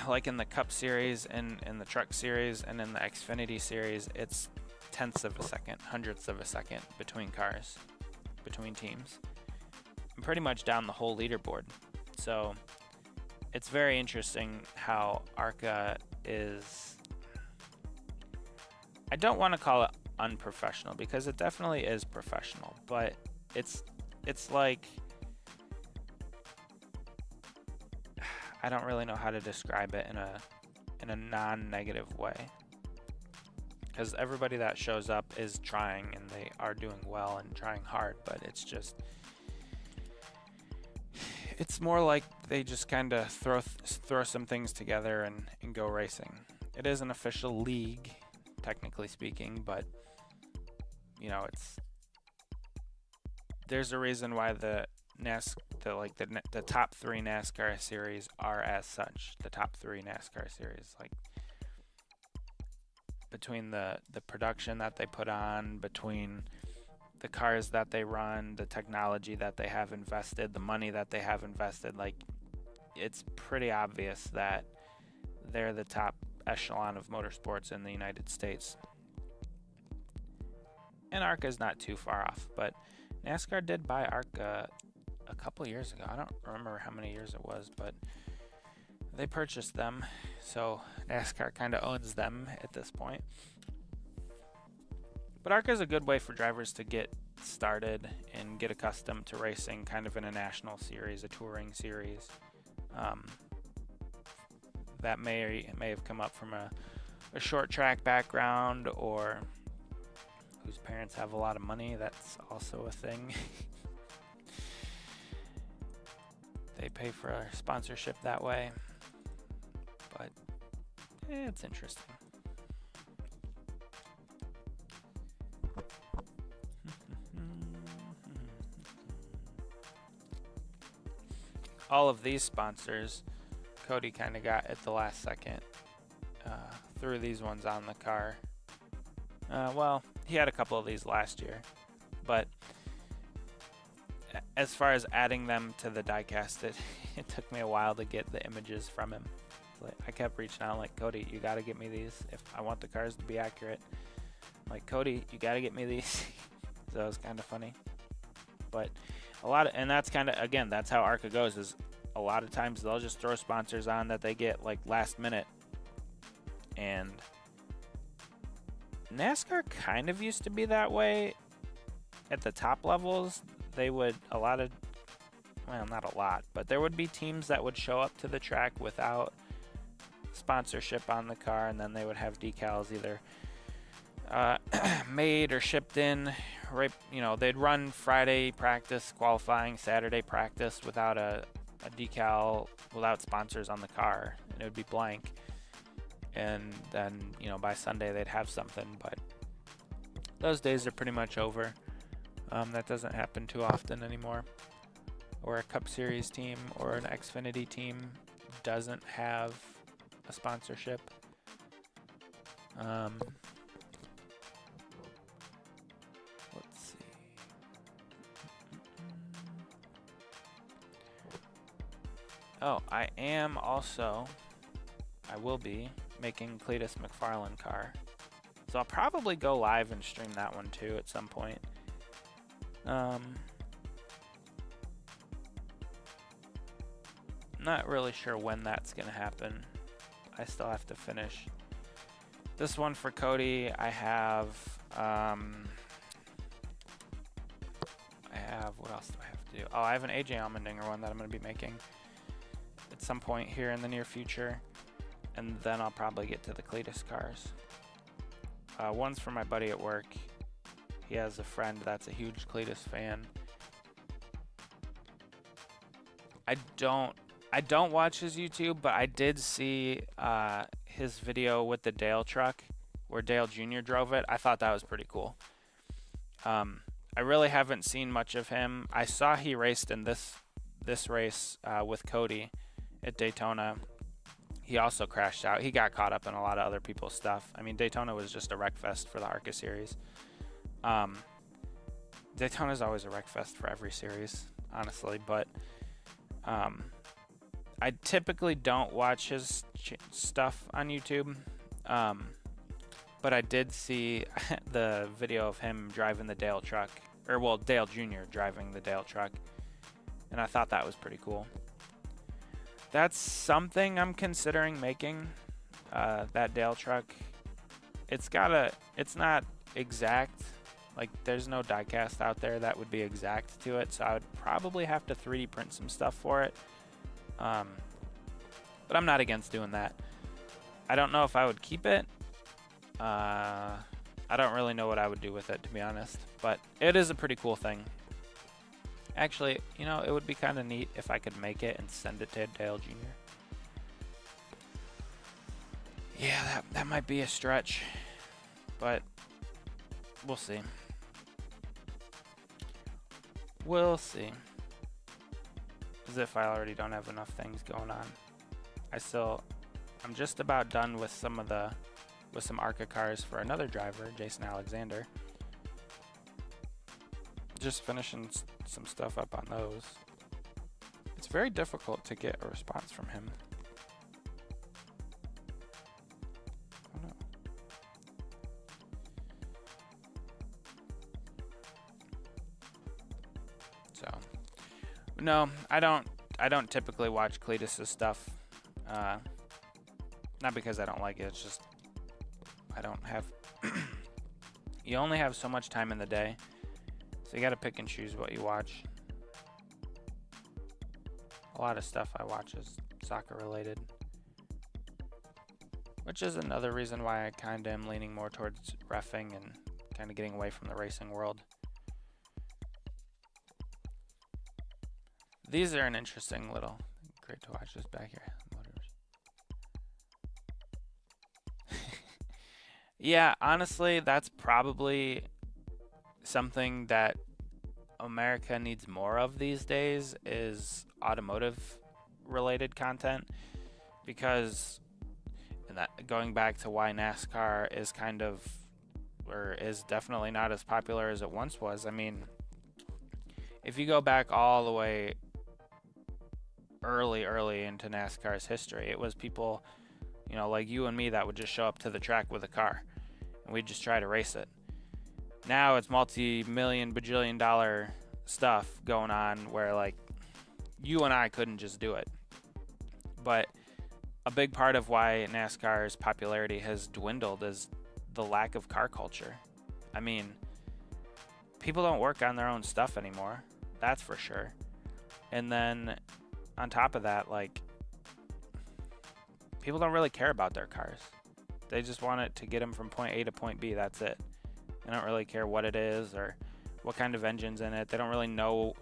like in the Cup Series and in the Truck Series and in the Xfinity Series, it's tenths of a second, hundredths of a second between cars, between teams, and pretty much down the whole leaderboard. So it's very interesting how ARCA is, I don't want to call it unprofessional because it definitely is professional, but it's like, I don't really know how to describe it in a non-negative way, because everybody that shows up is trying and they are doing well and trying hard, but it's more like they just kind of throw some things together and go racing. It is an official league, technically speaking, but you know, there's a reason why the top 3 NASCAR series are as such. The top 3 NASCAR series, like between the production that they put on, between the cars that they run, the technology that they have invested, the money that they have invested, like it's pretty obvious that they're the top echelon of motorsports in the United States. And ARCA is not too far off, but NASCAR did buy ARCA a couple years ago. I don't remember how many years it was, but they purchased them, so NASCAR kind of owns them at this point. But ARCA is a good way for drivers to get started and get accustomed to racing kind of in a national series, a touring series. That may have come up from a short track background, or whose parents have a lot of money. That's also a thing. They pay for a sponsorship that way. But it's interesting. All of these sponsors, Cody kind of got at the last second. Threw these ones on the car. Well, he had a couple of these last year, but as far as adding them to the diecast, it took me a while to get the images from him. Like, I kept reaching out, like, Cody, you got to get me these if I want the cars to be accurate. I'm like, Cody, you got to get me these. So it was kind of funny. But and that's kind of, again, that's how ARCA goes, is a lot of times they'll just throw sponsors on that they get like last minute. And NASCAR kind of used to be that way at the top levels. They would, well, not a lot, but there would be teams that would show up to the track without sponsorship on the car, and then they would have decals either made or shipped in. Right, they'd run Friday practice, qualifying, Saturday practice without a decal, without sponsors on the car, and it would be blank. And then, by Sunday they'd have something, but those days are pretty much over. That doesn't happen too often anymore. Or a Cup Series team or an Xfinity team doesn't have a sponsorship. Let's see. Oh, I will be making Cletus McFarlane car. So I'll probably go live and stream that one too at some point. Not really sure when that's gonna happen. I still have to finish this one for Cody. I have what else do I have to do? Oh, I have an AJ Allmendinger one that I'm gonna be making at some point here in the near future, and then I'll probably get to the Cletus cars. One's for my buddy at work. He has a friend that's a huge Cletus fan. I don't watch his YouTube, but I did see his video with the Dale truck where Dale Jr. drove it. I thought that was pretty cool. I really haven't seen much of him. I saw he raced in this race with Cody at Daytona. He also crashed out. He got caught up in a lot of other people's stuff. I mean, Daytona was just a wreck fest for the ARCA series. Daytona's always a wreck fest for every series, honestly, but I typically don't watch his stuff on YouTube, but I did see the video of him driving the Dale truck, or well, Dale Jr. driving the Dale truck, and I thought that was pretty cool. That's something I'm considering making, that Dale truck. It's not exact, like there's no diecast out there that would be exact to it, so I would probably have to 3D print some stuff for it. But I'm not against doing that. I don't know if I would keep it. I don't really know what I would do with it, to be honest, but it is a pretty cool thing. Actually, it would be kind of neat if I could make it and send it to Dale Jr. Yeah, that might be a stretch, but we'll see. We'll see. As if I already don't have enough things going on. I'm just about done with some ARCA cars for another driver, Jason Alexander. Just finishing some stuff up on those. It's very difficult to get a response from him. Oh no. So, no, I don't typically watch Cletus's stuff. Not because I don't like it, it's just I don't have you only have so much time in the day, so you gotta pick and choose what you watch. A lot of stuff I watch is soccer related, which is another reason why I kinda am leaning more towards reffing and kinda getting away from the racing world. These are an interesting little, great to watch this back here. Yeah, honestly, that's probably something that America needs more of these days, is automotive related content, because going back to why NASCAR is is definitely not as popular as it once was. I mean, if you go back all the way early into NASCAR's history, it was people, like you and me that would just show up to the track with a car and we'd just try to race it. Now it's multi-million, bajillion-dollar stuff going on where, like, you and I couldn't just do it. But a big part of why NASCAR's popularity has dwindled is the lack of car culture. I mean, people don't work on their own stuff anymore, that's for sure. And then on top of that, like, people don't really care about their cars. They just want it to get them from point A to point B. That's it. They don't really care what it is or what kind of engine's in it. They don't really know.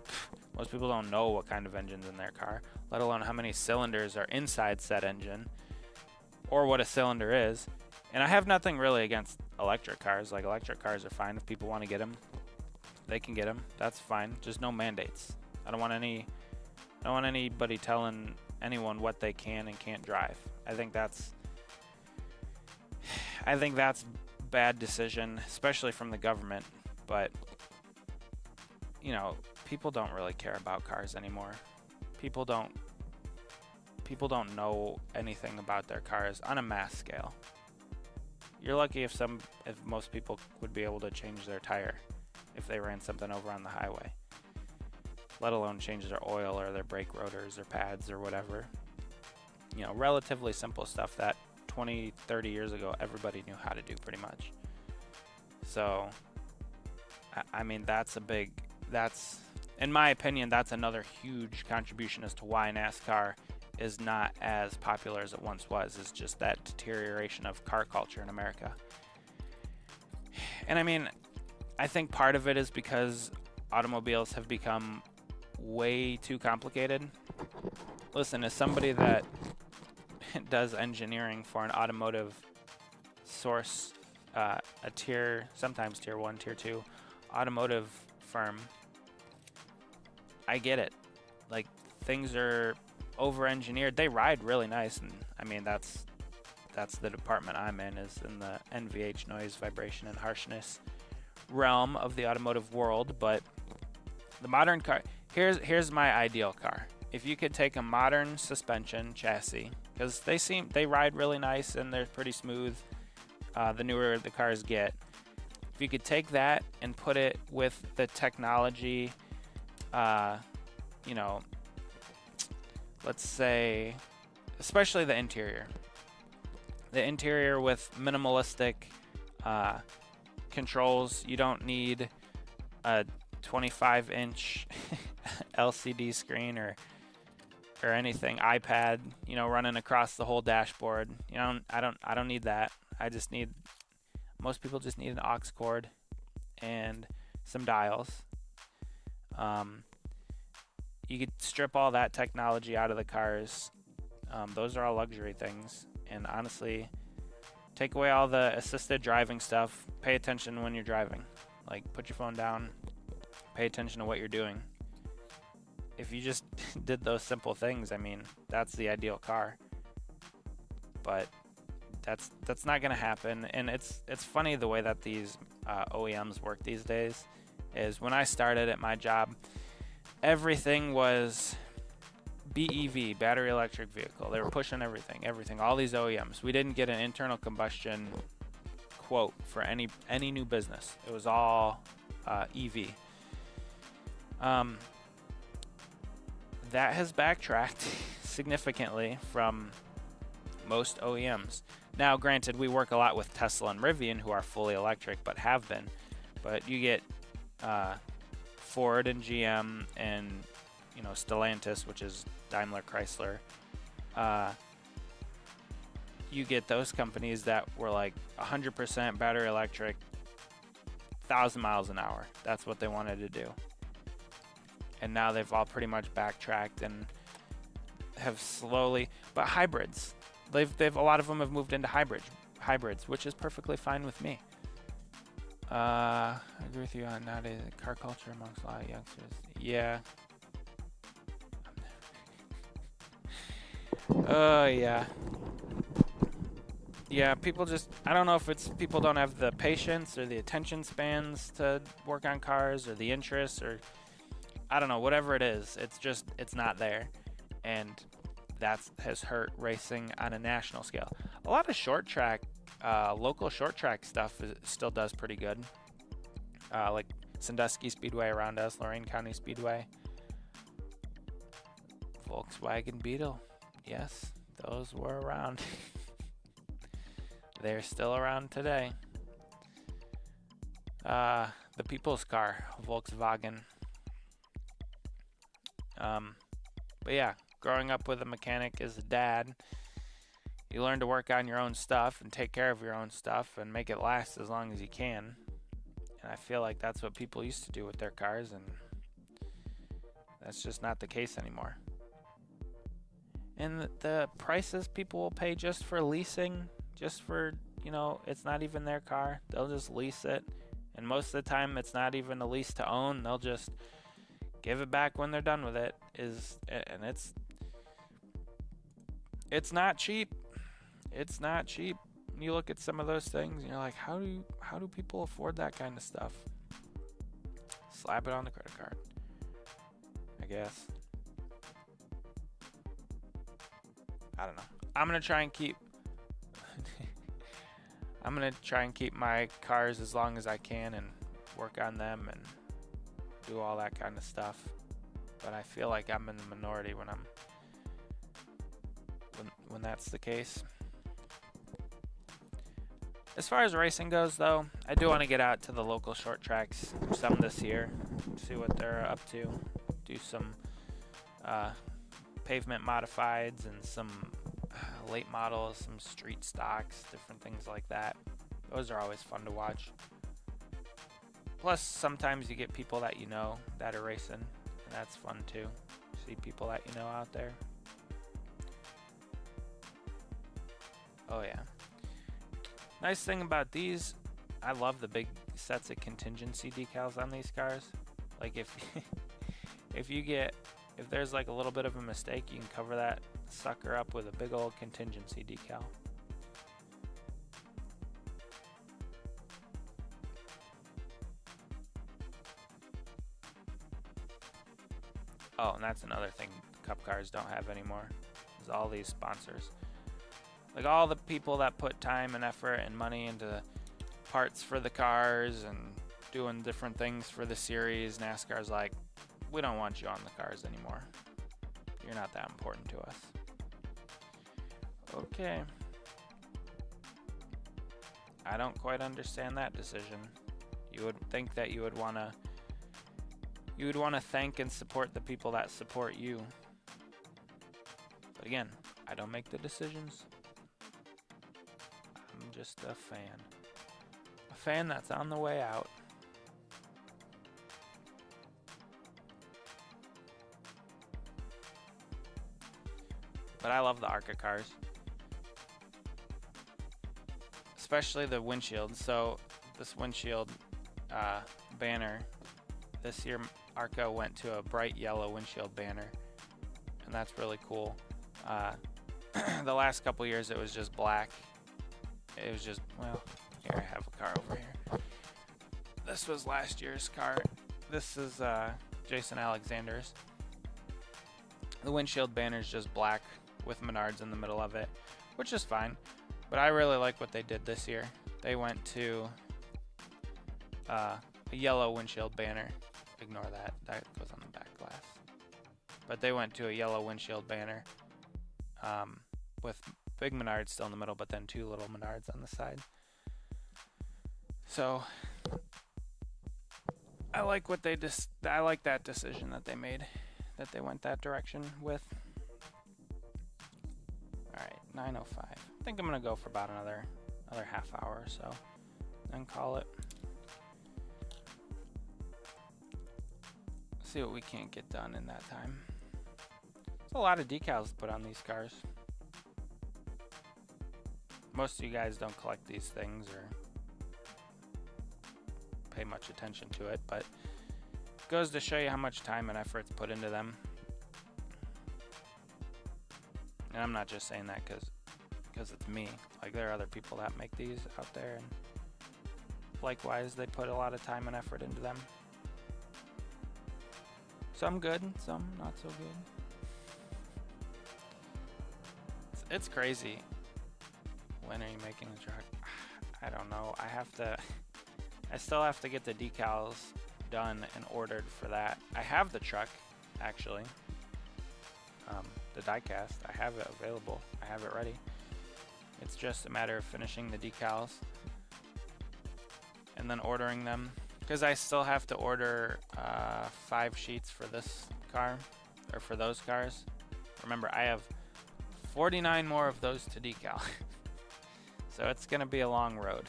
Most people don't know what kind of engine's in their car, let alone how many cylinders are inside said engine or what a cylinder is. And I have nothing really against electric cars. Like, electric cars are fine. If people want to get them, they can get them. That's fine. Just no mandates. I don't want anybody telling anyone what they can and can't drive. I think that's bad decision, especially from the government. But you know, people don't really care about cars anymore. People don't know anything about their cars on a mass scale. You're lucky if most people would be able to change their tire if they ran something over on the highway, let alone change their oil or their brake rotors or pads or whatever. You know, relatively simple stuff that 20, 30 years ago everybody knew how to do pretty much. So, I mean, that's in my opinion, that's another huge contribution as to why NASCAR is not as popular as it once was, is just that deterioration of car culture in America. And I mean, I think part of it is because automobiles have become way too complicated. Listen, as somebody that does engineering for an automotive source, sometimes tier 1, tier 2 automotive firm, I get it. Like, things are over-engineered. They ride really nice, and I mean, that's the department I'm in, is in the NVH, noise, vibration, and harshness realm of the automotive world. But the modern car, here's my ideal car. If you could take a modern suspension chassis, because they ride really nice and they're pretty smooth, the newer the cars get. If you could take that and put it with the technology, you know, let's say, especially the interior with minimalistic controls. You don't need a 25-inch LCD screen or anything, iPad, you know, running across the whole dashboard. You know, I don't need that. Most people just need an aux cord and some dials. You could strip all that technology out of the cars. Those are all luxury things. And honestly, take away all the assisted driving stuff. Pay attention when you're driving. Like, put your phone down. Pay attention to what you're doing. If you just did those simple things, I mean, that's the ideal car. But that's not going to happen. And it's funny the way that these OEMs work these days. Is when I started at my job, everything was BEV, battery electric vehicle. They were pushing everything, all these OEMs. We didn't get an internal combustion quote for any new business. It was all EV. That has backtracked significantly from most OEMs. Now, granted, we work a lot with Tesla and Rivian, who are fully electric, but have been. But you get Ford and GM and, you know, Stellantis, which is Daimler Chrysler. You get those companies that were like 100% battery electric, 1,000 miles an hour. That's what they wanted to do. And now they've all pretty much backtracked and have slowly, but hybrids. A lot of them have moved into hybrids, which is perfectly fine with me. I agree with you on nowadays car culture amongst a lot of youngsters. Yeah. Yeah. Yeah, people just, I don't know if it's people don't have the patience or the attention spans to work on cars, or the interest, or I don't know, whatever it is. It's not there. And that has hurt racing on a national scale. A lot of short track, local short track stuff still does pretty good. Like Sandusky Speedway around us, Lorain County Speedway. Volkswagen Beetle. Yes, those were around. They're still around today. The people's car, Volkswagen. But yeah, growing up with a mechanic as a dad, You learn to work on your own stuff and take care of your own stuff and make it last as long as you can. And I feel like that's what people used to do with their cars, and that's just not the case anymore. And the prices people will pay just for leasing, just for, you know, it's not even their car. They'll just lease it. And most of the time it's not even a lease to own. They'll just give it back when they're done with it. And it's not cheap. It's not cheap. You look at some of those things and you're like, how do people afford that kind of stuff? Slap it on the credit card, I guess. I don't know. I'm gonna try and keep my cars as long as I can and work on them and do all that kind of stuff. But I feel like I'm in the minority when that's the case. As far as racing goes, though, I do want to get out to the local short tracks some this year, see what they're up to, do some pavement modifieds and some late models, some street stocks, different things like that. Those are always fun to watch. Plus, sometimes you get people that you know that are racing, and that's fun too. See people that you know out there. Oh yeah. Nice thing about these, I love the big sets of contingency decals on these cars. Like if there's like a little bit of a mistake, you can cover that sucker up with a big old contingency decal. Oh, and that's another thing Cup cars don't have anymore, is all these sponsors. Like all the people that put time and effort and money into parts for the cars and doing different things for the series, NASCAR's like, we don't want you on the cars anymore. You're not that important to us. Okay. I don't quite understand that decision. You would think that you would want to thank and support the people that support you. But again, I don't make the decisions. I'm just a fan. A fan that's on the way out. But I love the ARCA cars. Especially the windshield. So this windshield banner, this year ARCA went to a bright yellow windshield banner. And that's really cool. The last couple years it was just black. It was just, well, here I have a car over here. This was last year's car. This is Jason Alexander's. The windshield banner is just black with Menards in the middle of it, which is fine. But I really like what they did this year. They went to a yellow windshield banner. Ignore that. That goes on the back glass. But they went to a yellow windshield banner with big Menards still in the middle, but then two little Menards on the side. So I like what they I like that decision that they made, that they went that direction with. All right, 9:05. I think I'm gonna go for about another half hour or so, then call it. See what we can't get done in that time. There's a lot of decals to put on these cars. Most of you guys don't collect these things or pay much attention to it, but it goes to show you how much time and effort's put into them. And I'm not just saying that because it's me. Like, there are other people that make these out there, and likewise they put a lot of time and effort into them. Some good, some not so good. It's crazy. When are you making the truck? I don't know. I still have to get the decals done and ordered for that. I have the truck, actually. The diecast, I have it available. I have it ready. It's just a matter of finishing the decals and then ordering them. Because I still have to order 5 sheets for this car, or for those cars. Remember, I have 49 more of those to decal. So it's gonna be a long road.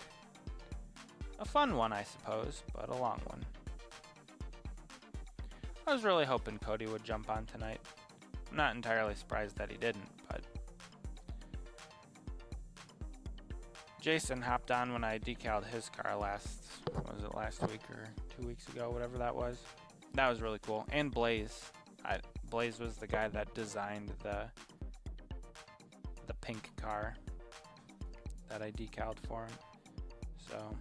A fun one, I suppose, but a long one. I was really hoping Cody would jump on tonight. I'm not entirely surprised that he didn't, but Jason hopped on when I decaled his car last week or 2 weeks ago, whatever that was. That was really cool. And Blaze. Blaze was the guy that designed the pink car that I decaled for him. So,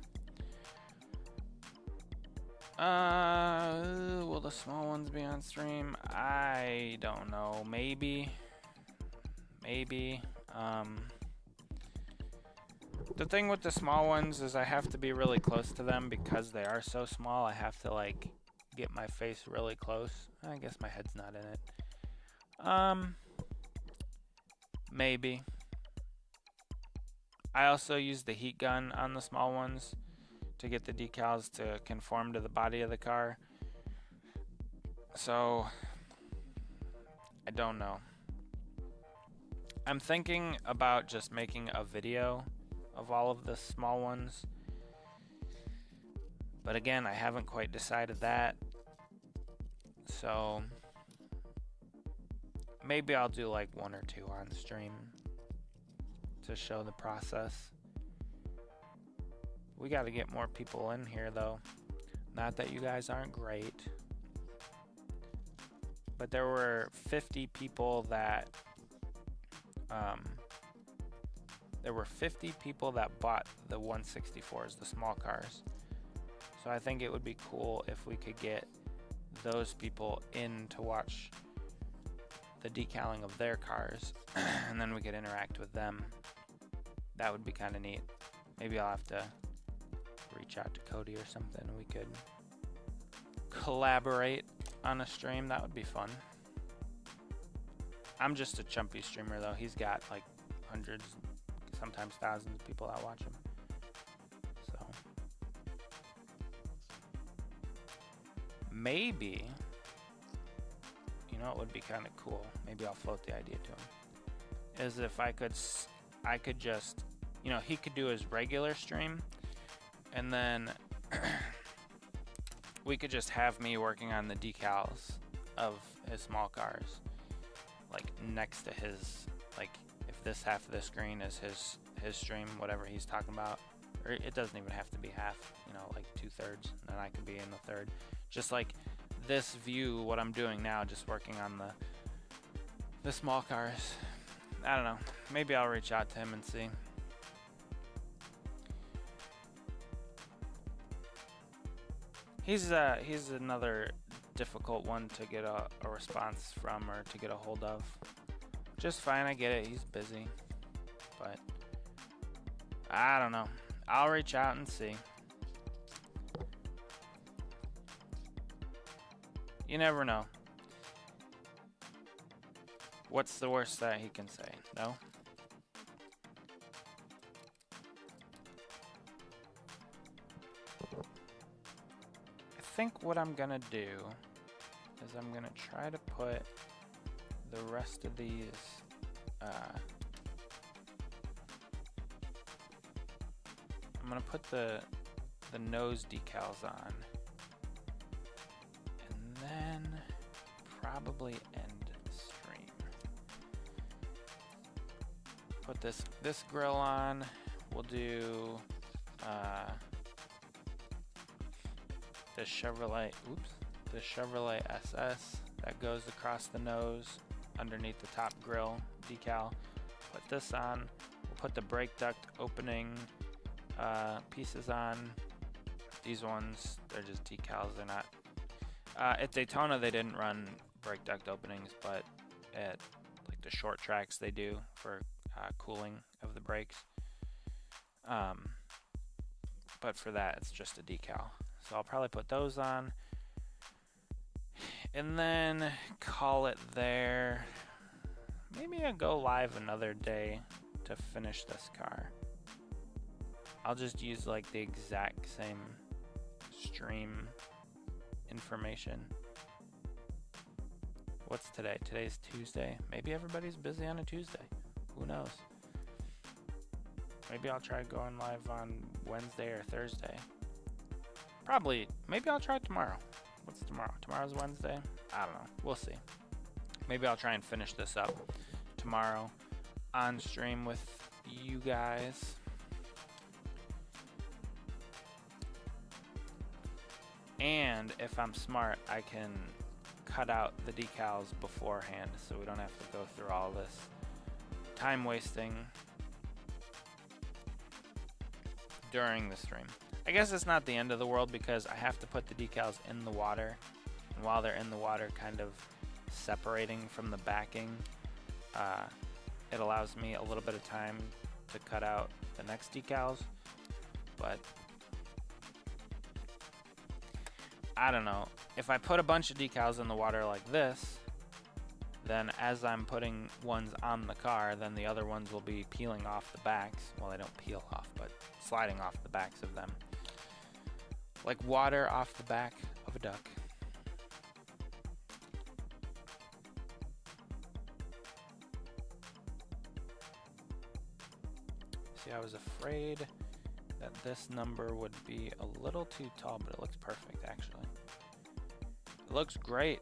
will the small ones be on stream? I don't know. Maybe. The thing with the small ones is I have to be really close to them because they are so small. I have to like get my face really close. I guess my head's not in it. Maybe. I also use the heat gun on the small ones to get the decals to conform to the body of the car. So, I don't know. I'm thinking about just making a video of all of the small ones. But again, I haven't quite decided that. So, maybe I'll do like 1 or 2 on stream to show the process. We got to get more people in here though. Not that you guys aren't great, but there were 50 people that bought the 164s, the small cars. So I think it would be cool if we could get those people in to watch the decaling of their cars and then we could interact with them. That would be kind of neat. Maybe I'll have to reach out to Cody or something. We could collaborate on a stream. That would be fun. I'm just a chumpy streamer though. He's got like hundreds, sometimes thousands of people that watch him. So maybe, you know, it would be kind of cool. Maybe I'll float the idea to him. Is if I could just, you know, he could do his regular stream, and then we could just have me working on the decals of his small cars, like next to his, like if this half of the screen is his stream, whatever he's talking about, or it doesn't even have to be half, you know, like 2/3, and then I could be in the third. Just like this view, what I'm doing now, just working on the small cars. I don't know. Maybe I'll reach out to him and see. He's another difficult one to get a response from or to get a hold of. Just fine, I get it. He's busy, but I don't know. I'll reach out and see. You never know. What's the worst that he can say? No? I think what I'm gonna do is I'm gonna try to put the rest of these I'm gonna put the nose decals on and then probably end stream. Put this grill on. We'll do the Chevrolet SS that goes across the nose underneath the top grill decal. Put this on. We'll put the brake duct opening pieces on. These ones, they're just decals. They're not. At Daytona, they didn't run brake duct openings, but at like the short tracks, they do for cooling of the brakes. But for that, it's just a decal. So I'll probably put those on and then call it there. Maybe I'll go live another day to finish this car. I'll just use like the exact same stream information. What's today? Today's Tuesday. Maybe everybody's busy on a Tuesday. Who knows? Maybe I'll try going live on Wednesday or Thursday. Probably, maybe I'll try tomorrow. What's tomorrow? Tomorrow's Wednesday? I don't know. We'll see. Maybe I'll try and finish this up tomorrow on stream with you guys. And if I'm smart, I can cut out the decals beforehand so we don't have to go through all this time wasting during the stream. I guess it's not the end of the world because I have to put the decals in the water, and while they're in the water kind of separating from the backing, it allows me a little bit of time to cut out the next decals. But I don't know, if I put a bunch of decals in the water like this, then as I'm putting ones on the car, then the other ones will be peeling off the backs. Well, they don't peel off, but sliding off the backs of them. Like water off the back of a duck. See, I was afraid that this number would be a little too tall, but it looks perfect actually. It looks great.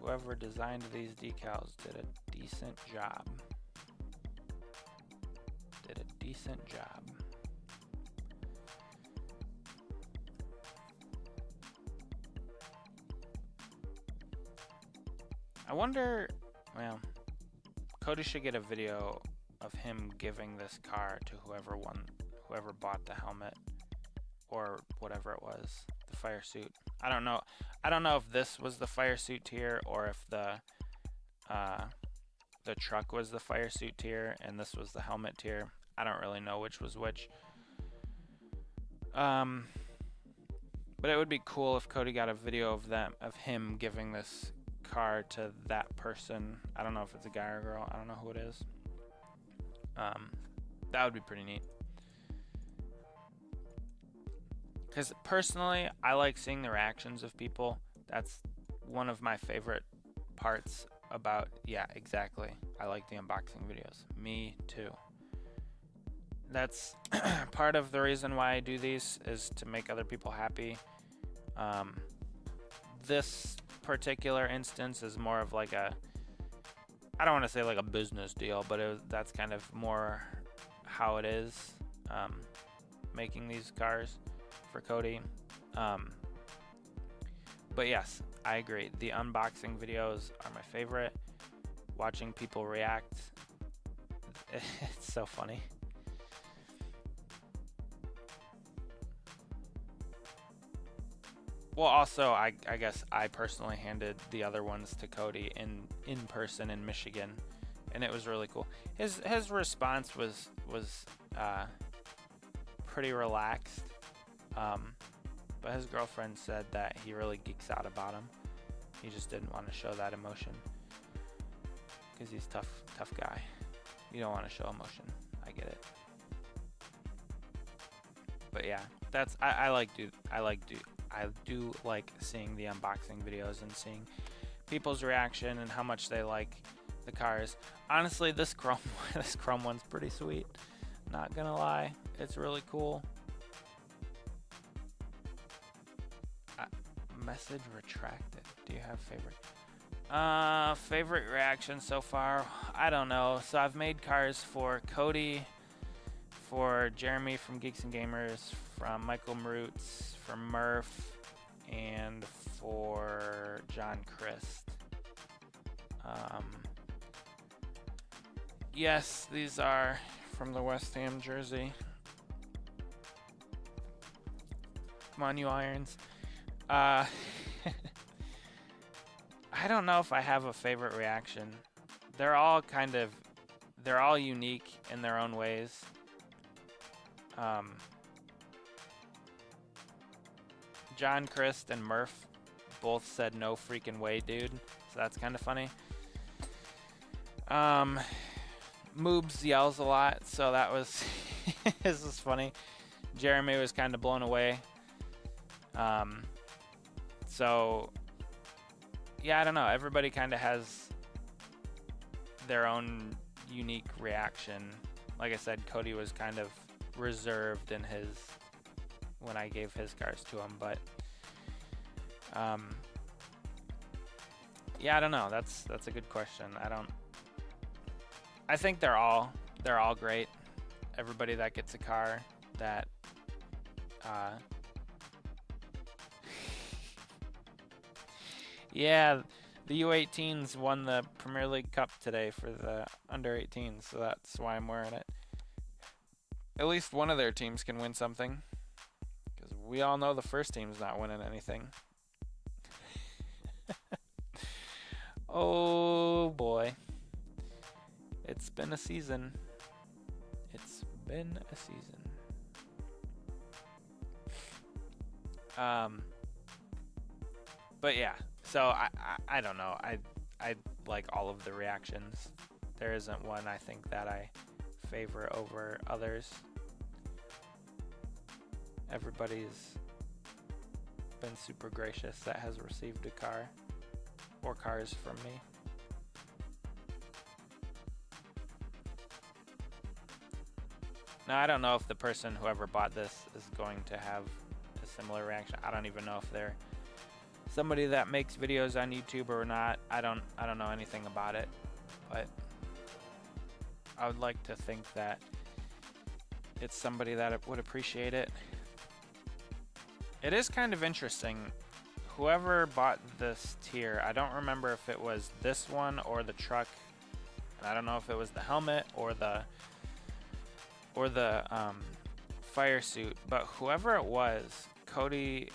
Whoever designed these decals did a decent job. Did a decent job. I wonder, well, Cody should get a video of him giving this car to whoever bought the helmet or whatever it was, the fire suit. I don't know. I don't know if this was the fire suit tier or if the truck was the fire suit tier and this was the helmet tier. I don't really know which was which. But it would be cool if Cody got a video of him giving this car to that person. I don't know if it's a guy or a girl. I don't know who it is. That would be pretty neat. Because personally, I like seeing the reactions of people. That's one of my favorite parts about, yeah, exactly. I like the unboxing videos. Me too. That's part of the reason why I do these, is to make other people happy. This particular instance is more of like a, I don't want to say like a business deal, but that's kind of more how it is, making these cars for Cody. But yes, I agree. The unboxing videos are my favorite. Watching people react, it's so funny. Well, also, I guess I personally handed the other ones to Cody in person in Michigan, and it was really cool. His response was pretty relaxed, but his girlfriend said that he really geeks out about him. He just didn't want to show that emotion because he's tough guy. You don't want to show emotion. I get it. But yeah, that's I do like seeing the unboxing videos and seeing people's reaction and how much they like the cars. Honestly, this chrome one's pretty sweet. Not gonna lie, it's really cool. Message retracted. Do you have favorite reaction so far? I don't know. So I've made cars for Cody, for Jeremy from Geeks and Gamers, from Michael Marutz, for Murph, and for John Christ. Yes, these are from the West Ham jersey. Come on, you Irons. I don't know if I have a favorite reaction. They're all unique in their own ways. John Christ and Murph both said no freaking way, dude. So that's kind of funny. Moobs yells a lot, so that was this is funny. Jeremy was kind of blown away. So yeah, I don't know. Everybody kind of has their own unique reaction. Like I said, Cody was kind of reserved in his when I gave his cars to him, but yeah, I don't know. That's a good question. I think they're all great. Everybody that gets a car that yeah, the U18s won the Premier League Cup today for the under 18s, so that's why I'm wearing it. At least one of their teams can win something, because we all know the first team's not winning anything. Oh boy. It's been a season. It's been a season. But yeah, so I don't know. I like all of the reactions. There isn't one I think that I favor over others. Everybody's been super gracious that has received a car or cars from me. Now, I don't know if the person, whoever bought this, is going to have a similar reaction. I don't even know if they're somebody that makes videos on YouTube or not. I don't know anything about it, but I would like to think that it's somebody that would appreciate it. It is kind of interesting. Whoever bought this tier, I don't remember if it was this one or the truck, and I don't know if it was the helmet or the fire suit, but whoever it was, Cody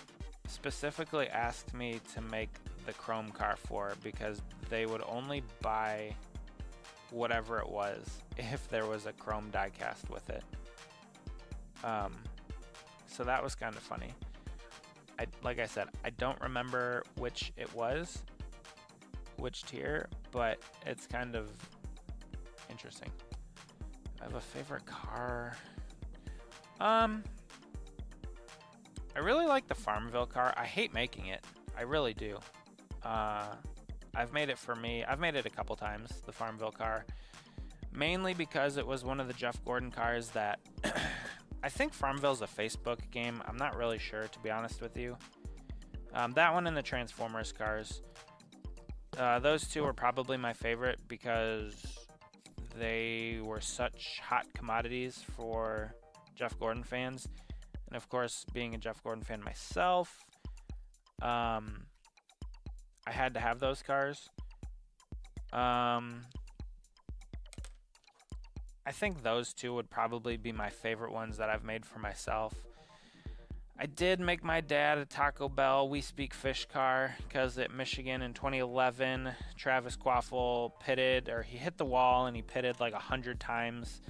specifically asked me to make the chrome car for, because they would only buy whatever it was if there was a chrome diecast with it. So that was kind of funny. Like I said, I don't remember which it was, which tier, but it's kind of interesting. I have a favorite car. I really like the Farmville car. I hate making it. I really do. I've made it for me. I've made it a couple times, the Farmville car. Mainly because it was one of the Jeff Gordon cars that... I think Farmville's a Facebook game. I'm not really sure, to be honest with you. That one and the Transformers cars. Those two were probably my favorite because they were such hot commodities for Jeff Gordon fans. And of course, being a Jeff Gordon fan myself, I had to have those cars. I think those two would probably be my favorite ones that I've made for myself. I did make my dad a Taco Bell We Speak Fish car because at Michigan in 2011, Travis Quaffle he hit the wall and he pitted like 100 times.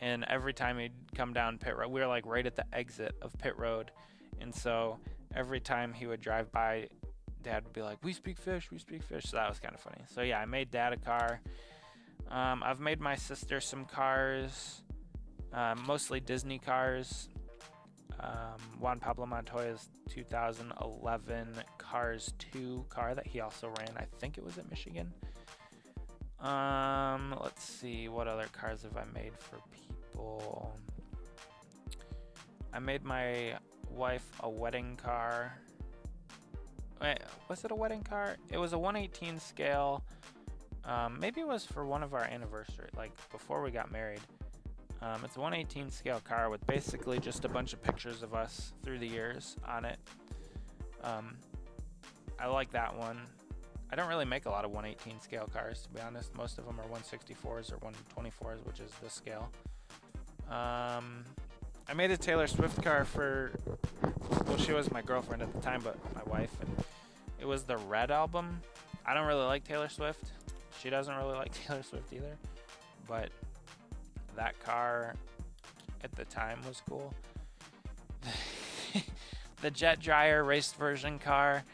And every time he'd come down pit road, we were like right at the exit of pit road. And so every time he would drive by, Dad would be like, "We speak fish, we speak fish." So that was kind of funny. So yeah, I made Dad a car. I've made my sister some cars, mostly Disney cars. Juan Pablo Montoya's 2011 Cars 2 car that he also ran. I think it was at Michigan. Let's see, what other cars have I made for people? I made my wife a wedding car. Wait, was it a wedding car? It was a 1/18 scale. Maybe it was for one of our anniversary, like before we got married. It's a 1/18 scale car with basically just a bunch of pictures of us through the years on it. I like that one. I don't really make a lot of 1/18 scale cars, to be honest. Most of them are 1/64s or 1/24s, which is this scale. I made a Taylor Swift car well, she was my girlfriend at the time, but my wife, and it was the Red album. I don't really like Taylor Swift. She doesn't really like Taylor Swift either, but that car at the time was cool. The jet dryer race version car.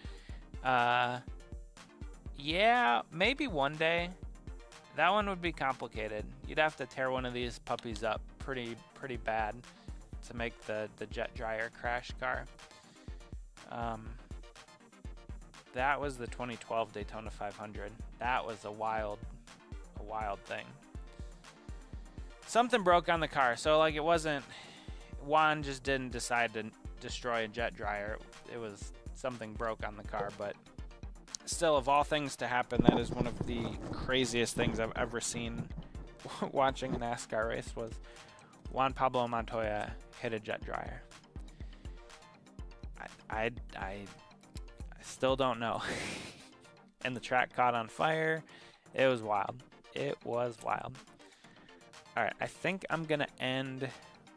Yeah, maybe one day. That one would be complicated. You'd have to tear one of these puppies up pretty bad to make the jet dryer crash car. That was the 2012 Daytona 500. That was a wild thing. something broke on the car. So like it wasn't, Juan just didn't decide to destroy a jet dryer. It was something broke on the car, but still, of all things to happen, that is one of the craziest things I've ever seen watching a NASCAR race. Was Juan Pablo Montoya hit a jet dryer. I still don't know. And the track caught on fire. It was wild. It was wild. All right, I think I'm gonna end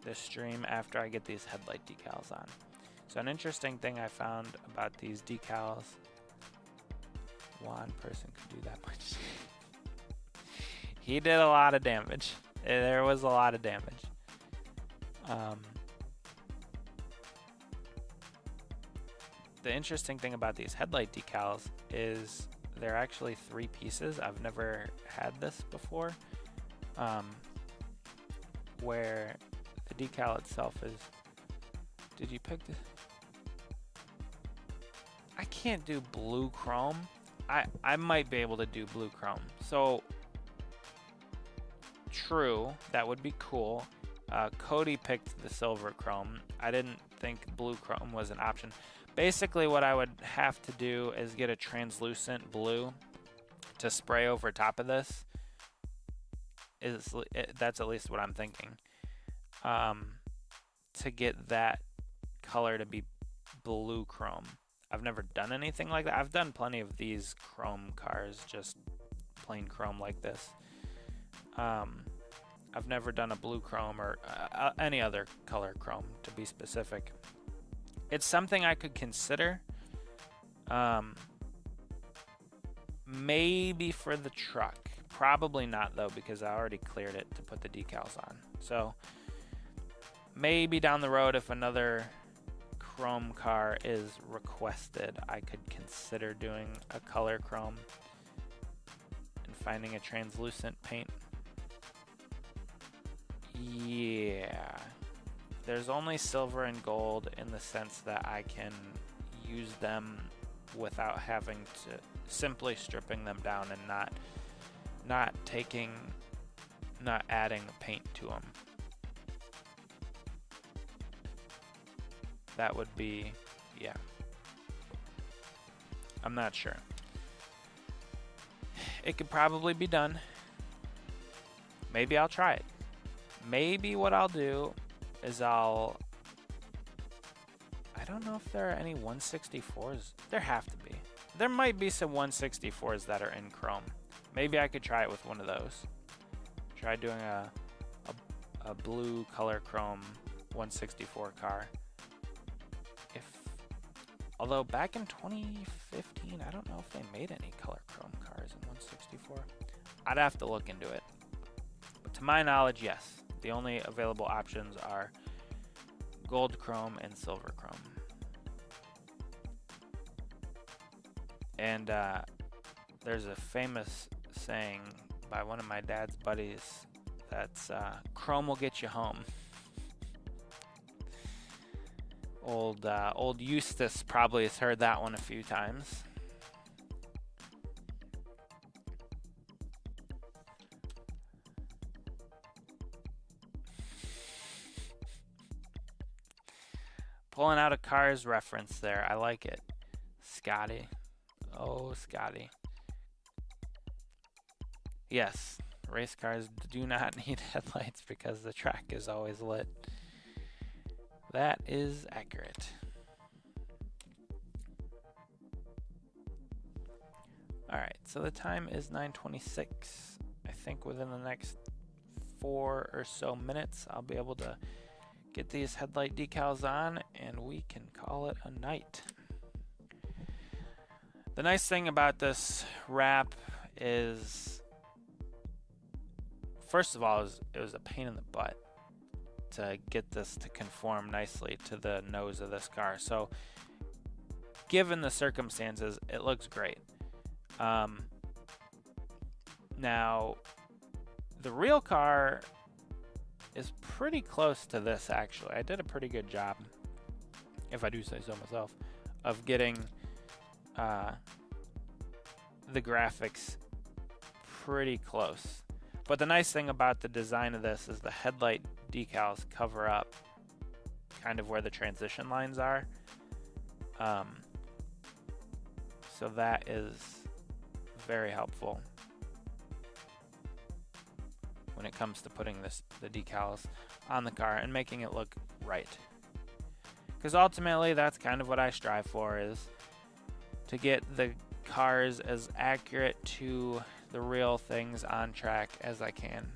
the stream after I get these headlight decals on. So an interesting thing I found about these decals, one person could do that much. He did a lot of damage. There was a lot of damage. The interesting thing about these headlight decals is they're actually 3 pieces. I've never had this before, where the decal itself is, did you pick this? I can't do blue chrome. I might be able to do blue chrome. So true, that would be cool. Cody picked the silver chrome. I didn't think blue chrome was an option. Basically what I would have to do is get a translucent blue to spray over top of this. That's at least what I'm thinking. To get that color to be blue chrome. I've never done anything like that. I've done plenty of these chrome cars, just plain chrome like this. I've never done a blue chrome or any other color chrome, to be specific. It's something I could consider. Maybe for the truck. Probably not, though, because I already cleared it to put the decals on. So maybe down the road, if another chrome car is requested, I could consider doing a color chrome and finding a translucent paint. Yeah. There's only silver and gold in the sense that I can use them without having to simply stripping them down and not adding paint to them. That would be, yeah. I'm not sure. It could probably be done. Maybe I'll try it. Maybe what I'll do is I don't know if there are any 164s. There have to be. There might be some 164s that are in chrome. Maybe I could try it with one of those. Try doing a blue color chrome 164 car. Although back in 2015, I don't know if they made any color chrome cars in 164. I'd have to look into it. But to my knowledge, yes. The only available options are gold chrome and silver chrome. And there's a famous saying by one of my dad's buddies that's chrome will get you home. Old Eustace probably has heard that one a few times. Pulling out a Cars reference there. I like it. Scotty. Oh, Scotty. Yes, race cars do not need headlights because the track is always lit. That is accurate. Alright, so the time is 9:26. I think within the next 4 or so minutes I'll be able to get these headlight decals on and we can call it a night. The nice thing about this wrap is, first of all, it was a pain in the butt to get this to conform nicely to the nose of this car. So given the circumstances, it looks great. Now the real car is pretty close to this, actually. I did a pretty good job, if I do say so myself, of getting the graphics pretty close. But the nice thing about the design of this is the headlight decals cover up kind of where the transition lines are. So that is very helpful when it comes to putting the decals on the car and making it look right. Because ultimately that's kind of what I strive for, is to get the cars as accurate to the real things on track as I can.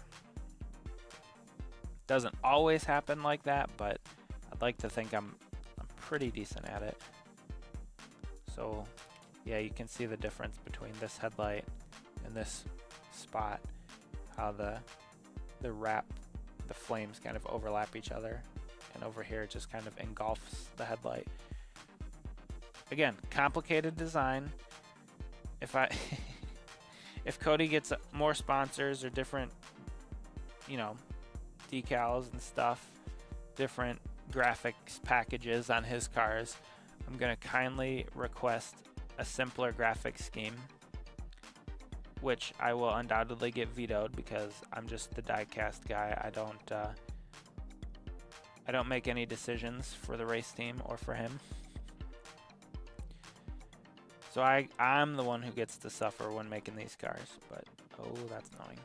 Doesn't always happen like that, but I'd like to think I'm pretty decent at it. So yeah, you can see the difference between this headlight and this spot, how the flames kind of overlap each other, and over here it just kind of engulfs the headlight. Again, complicated design. If Cody gets more sponsors or different, decals and stuff, different graphics packages on his cars, I'm going to kindly request a simpler graphics scheme, which I will undoubtedly get vetoed because I'm just the die-cast guy. I don't make any decisions for the race team or for him. So I'm the one who gets to suffer when making these cars, but oh, that's annoying.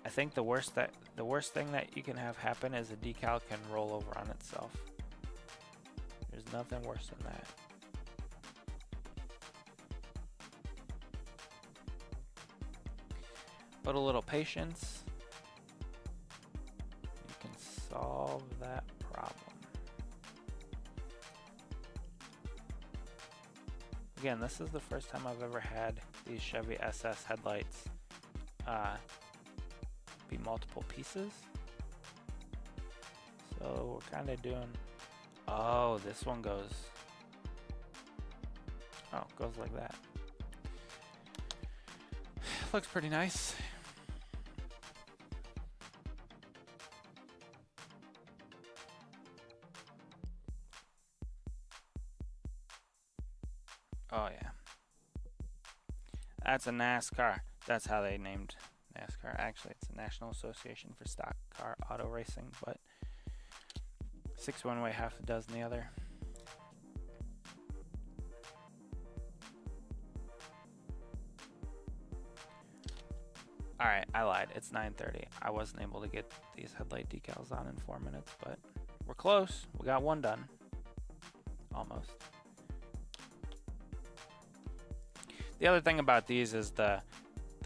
I think the worst thing that you can have happen is a decal can roll over on itself. There's nothing worse than that. But a little patience, you can solve that problem. Again, this is the first time I've ever had these Chevy SS headlights be multiple pieces. So we're kind of doing, oh, this one goes, oh, it goes like that. Looks pretty nice. Oh yeah, that's a NASCAR. That's how they named NASCAR. Actually, it's the National Association for Stock Car Auto Racing, but 6 one way, half a dozen the other. Alright, I lied. It's 9:30. I wasn't able to get these headlight decals on in 4 minutes, but we're close. We got one done. Almost. The other thing about these is the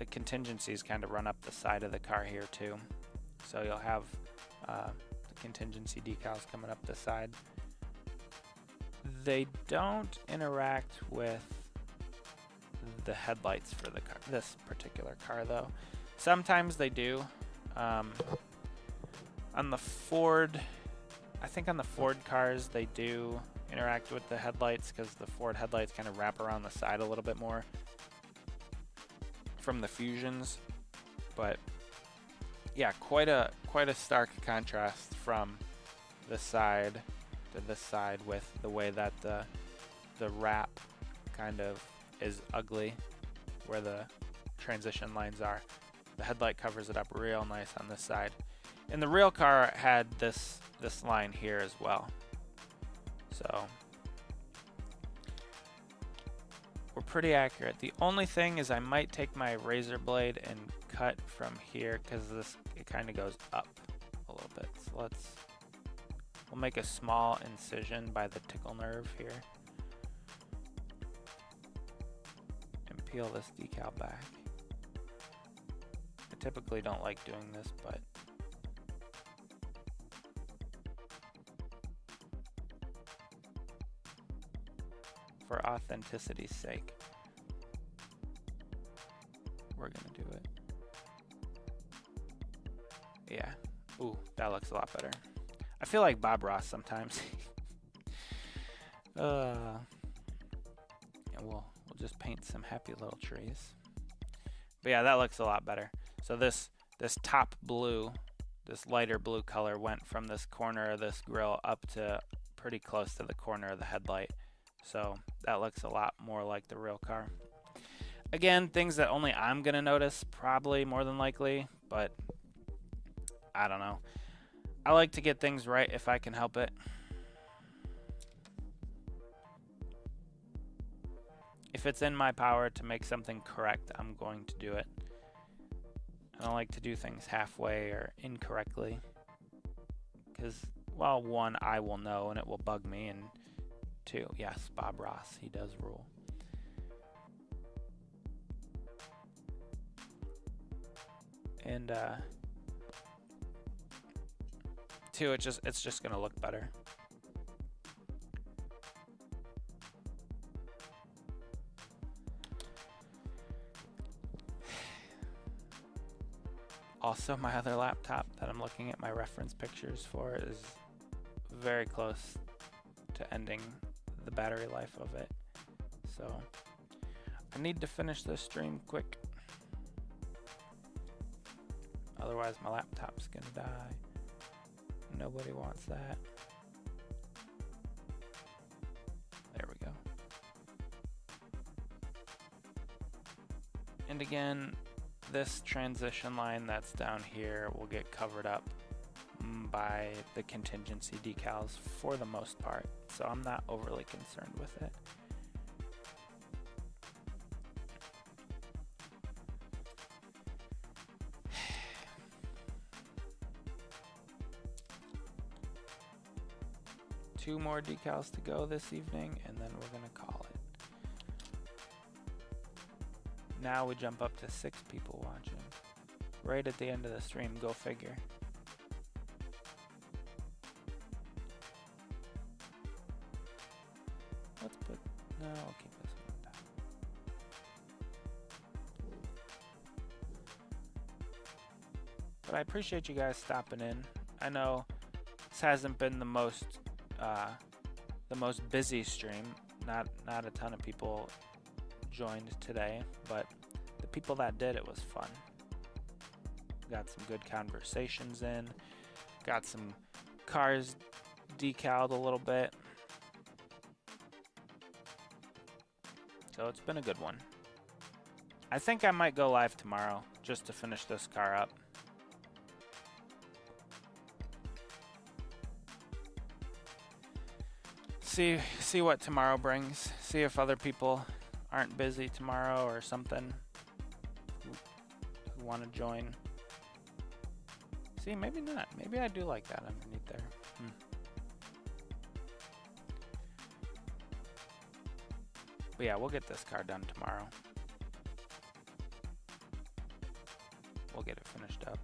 contingencies kind of run up the side of the car here too. So you'll have the contingency decals coming up the side. They don't interact with the headlights for the car, this particular car though. Sometimes they do. On the Ford, I think on the Ford cars they do interact with the headlights because the Ford headlights kind of wrap around the side a little bit more from the Fusions. But yeah, quite a stark contrast from this side to this side with the way that the wrap kind of is ugly where the transition lines are. The headlight covers it up real nice on this side. And the real car had this line here as well. So we're pretty accurate. The only thing is I might take my razor blade and cut from here because it kind of goes up a little bit. So we'll make a small incision by the tickle nerve here and peel this decal back. I typically don't like doing this, but for authenticity's sake, we're gonna do it. Yeah. Ooh, that looks a lot better. I feel like Bob Ross sometimes. And we'll just paint some happy little trees. But yeah, that looks a lot better. So this top blue, this lighter blue color went from this corner of this grill up to pretty close to the corner of the headlight. So that looks a lot more like the real car. Again, things that only I'm going to notice, probably more than likely, but I don't know. I like to get things right if I can help it. If it's in my power to make something correct, I'm going to do it. I don't like to do things halfway or incorrectly. Because, well, one, I will know and it will bug me, and two, yes, Bob Ross, he does rule. And two, it's just gonna look better. Also, my other laptop that I'm looking at my reference pictures for is very close to ending the battery life of it. So I need to finish this stream quick. Otherwise my laptop's gonna die. Nobody wants that. There we go. And again, this transition line that's down here will get covered up by the contingency decals for the most part, so I'm not overly concerned with it. Two more decals to go this evening, and then we're gonna call it. Now we jump up to 6 people watching. Right at the end of the stream, go figure. Let's put, no, I'll keep this one down. But I appreciate you guys stopping in. I know this hasn't been the most busy stream. Not a ton of people joined today, but the people that did, it was fun. Got some good conversations in, got some cars decaled a little bit, so it's been a good one. I think I might go live tomorrow just to finish this car up. See what tomorrow brings. See if other people aren't busy tomorrow or something who want to join. See, maybe not. Maybe I do like that underneath there. But yeah, we'll get this car done tomorrow. We'll get it finished up.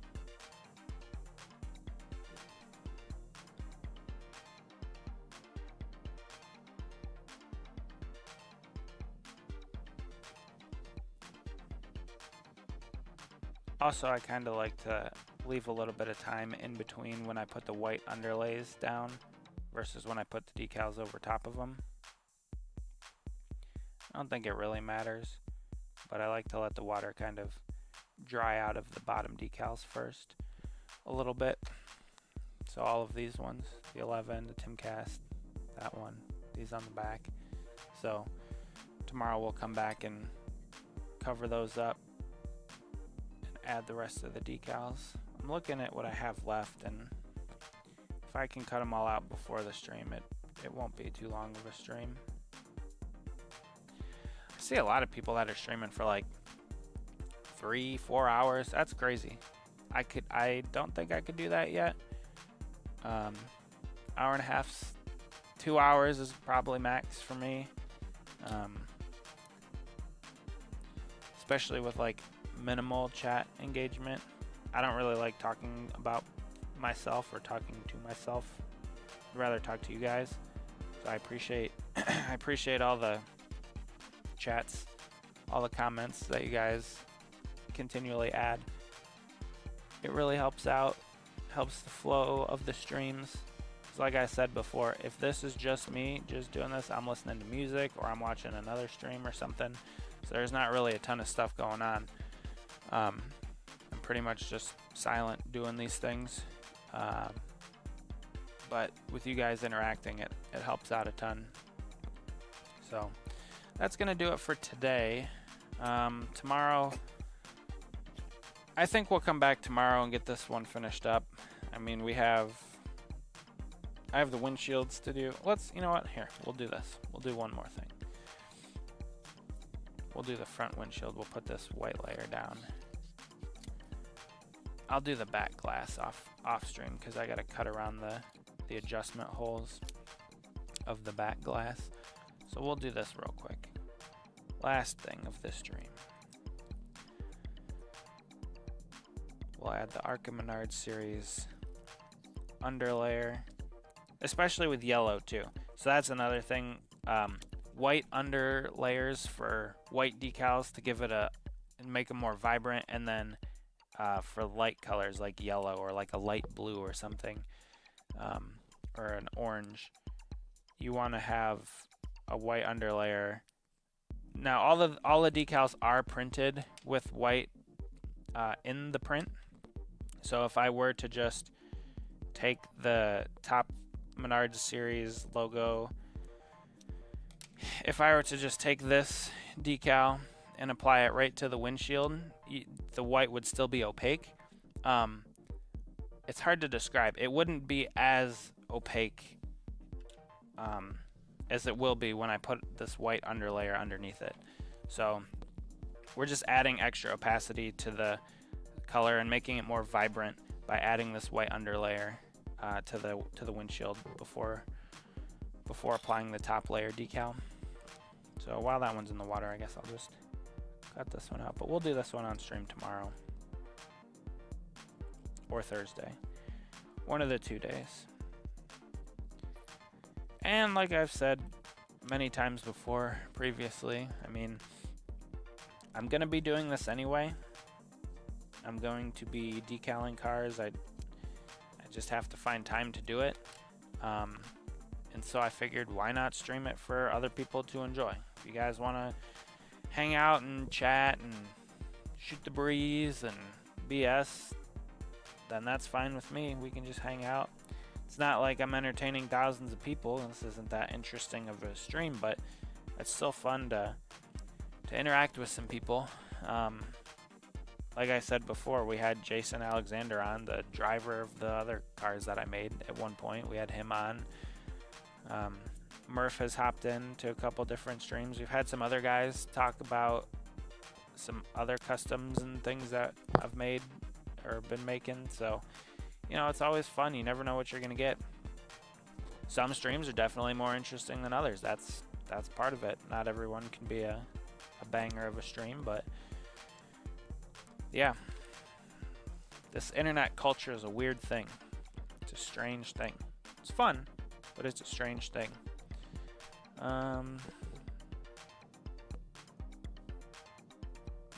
Also, I kind of like to leave a little bit of time in between when I put the white underlays down versus when I put the decals over top of them. I don't think it really matters, but I like to let the water kind of dry out of the bottom decals first a little bit. So all of these ones, the 11, the Timcast, that one, these on the back. So tomorrow we'll come back and cover those up, add the rest of the decals. I'm looking at what I have left, and if I can cut them all out before the stream, it won't be too long of a stream. I see a lot of people that are streaming for like 3-4 hours. That's crazy. I don't think I could do that yet. Hour and a half, 2 hours is probably max for me. Especially with like minimal chat engagement. I don't really like talking about myself or talking to myself. I'd rather talk to you guys. So I appreciate all the chats, all the comments that you guys continually add. It really helps out, helps the flow of the streams. So like I said before, if this is just me just doing this, I'm listening to music or I'm watching another stream or something. So there's not really a ton of stuff going on. I'm pretty much just silent doing these things, but with you guys interacting, it helps out a ton. So that's gonna do it for today. Tomorrow, I think we'll come back tomorrow and get this one finished up. I mean, I have the windshields to do. You know what? Here, we'll do this. We'll do one more thing. We'll do the front windshield. We'll put this white layer down. I'll do the back glass off stream because I gotta cut around the adjustment holes of the back glass. So we'll do this real quick. Last thing of this stream. We'll add the ARCA Menard series underlayer, especially with yellow too. So that's another thing. White under layers for white decals to give it and make them more vibrant, and then for light colors like yellow or like a light blue or something, or an orange, you want to have a white underlayer. Now all the decals are printed with white in the print. So if I were to just take the top Menards series logo, if I were to just take this decal and apply it right to the windshield, the white would still be opaque. It's hard to describe. It wouldn't be as opaque as it will be when I put this white underlayer underneath it. So we're just adding extra opacity to the color and making it more vibrant by adding this white underlayer to the windshield before applying the top layer decal. So while that one's in the water, I guess I'll just cut this one out. But we'll do this one on stream tomorrow or Thursday. One of the 2 days. And like I've said many times before previously, I mean, I'm going to be doing this anyway. I'm going to be decaling cars. I just have to find time to do it. And so I figured, why not stream it for other people to enjoy? If you guys want to hang out and chat and shoot the breeze and BS, then that's fine with me. We can just hang out. It's not like I'm entertaining thousands of people. This isn't that interesting of a stream, but it's still fun to interact with some people. Like I said before, we had Jason Alexander on, the driver of the other cars that I made at one point. We had him on. Murph has hopped in to a couple different streams. We've had some other guys talk about some other customs and things that I've made or been making. So, you know, it's always fun. You never know what you're going to get. Some streams are definitely more interesting than others. That's part of it. Not everyone can be a banger of a stream, but yeah. This internet culture is a weird thing. It's a strange thing. It's fun, but it's a strange thing.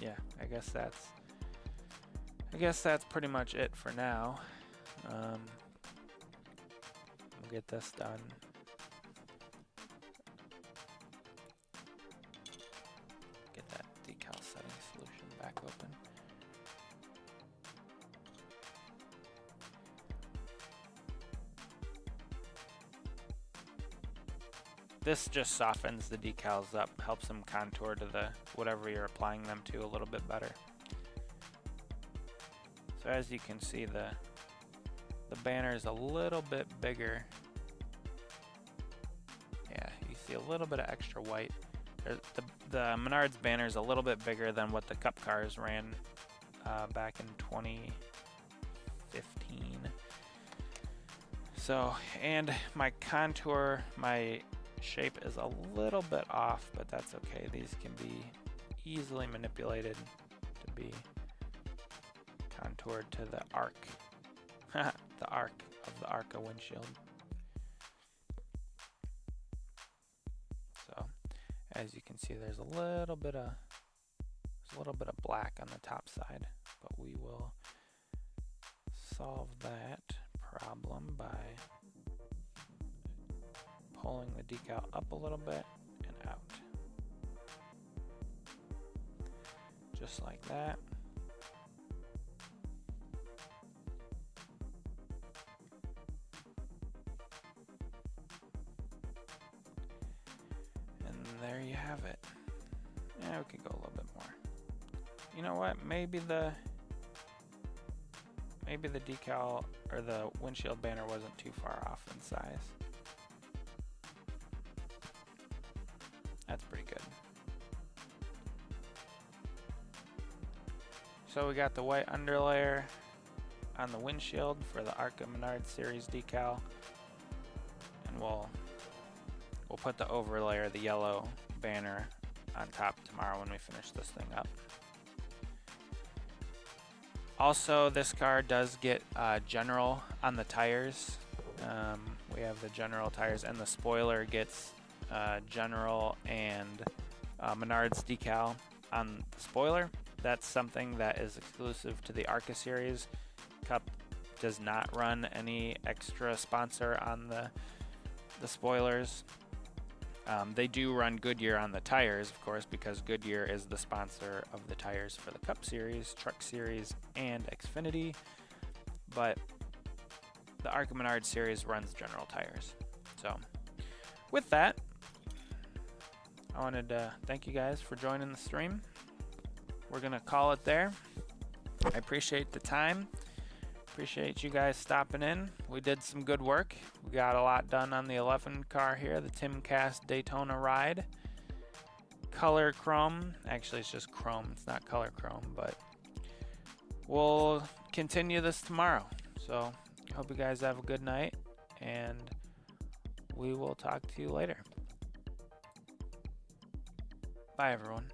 Yeah, I guess that's pretty much it for now. We'll get this done. Get that decal setting solution back open. This just softens the decals up, helps them contour to whatever you're applying them to a little bit better. So as you can see, the banner is a little bit bigger. Yeah, you see a little bit of extra white. The Menards banner is a little bit bigger than what the Cup cars ran back in 2015. So, and my contour, my shape is a little bit off, but that's okay. These can be easily manipulated to be contoured to the arc, the arc of the ARCA windshield. So, as you can see, there's a little bit of black on the top side, but we will solve that problem by pulling the decal up a little bit and out. Just like that. And there you have it. Yeah, we could go a little bit more. You know what? Maybe the decal or the windshield banner wasn't too far off in size. That's pretty good. So we got the white underlayer on the windshield for the ARCA Menard Series decal, and we'll put the overlayer, the yellow banner, on top tomorrow when we finish this thing up. Also, this car does get general on the tires. We have the general tires, and the spoiler gets general and Menards decal on the spoiler. That's something that is exclusive to the ARCA series. Cup does not run any extra sponsor on the spoilers. They do run Goodyear on the tires, of course, because Goodyear is the sponsor of the tires for the Cup Series, Truck Series, and Xfinity. But the ARCA Menard Series runs general tires. So, with that, I wanted to thank you guys for joining the stream. We're going to call it there. I appreciate the time. Appreciate you guys stopping in. We did some good work. We got a lot done on the 11 car here, the Timcast Daytona ride. Color chrome. Actually, it's just chrome. It's not color chrome, but we'll continue this tomorrow. So, hope you guys have a good night, and we will talk to you later. Bye, everyone.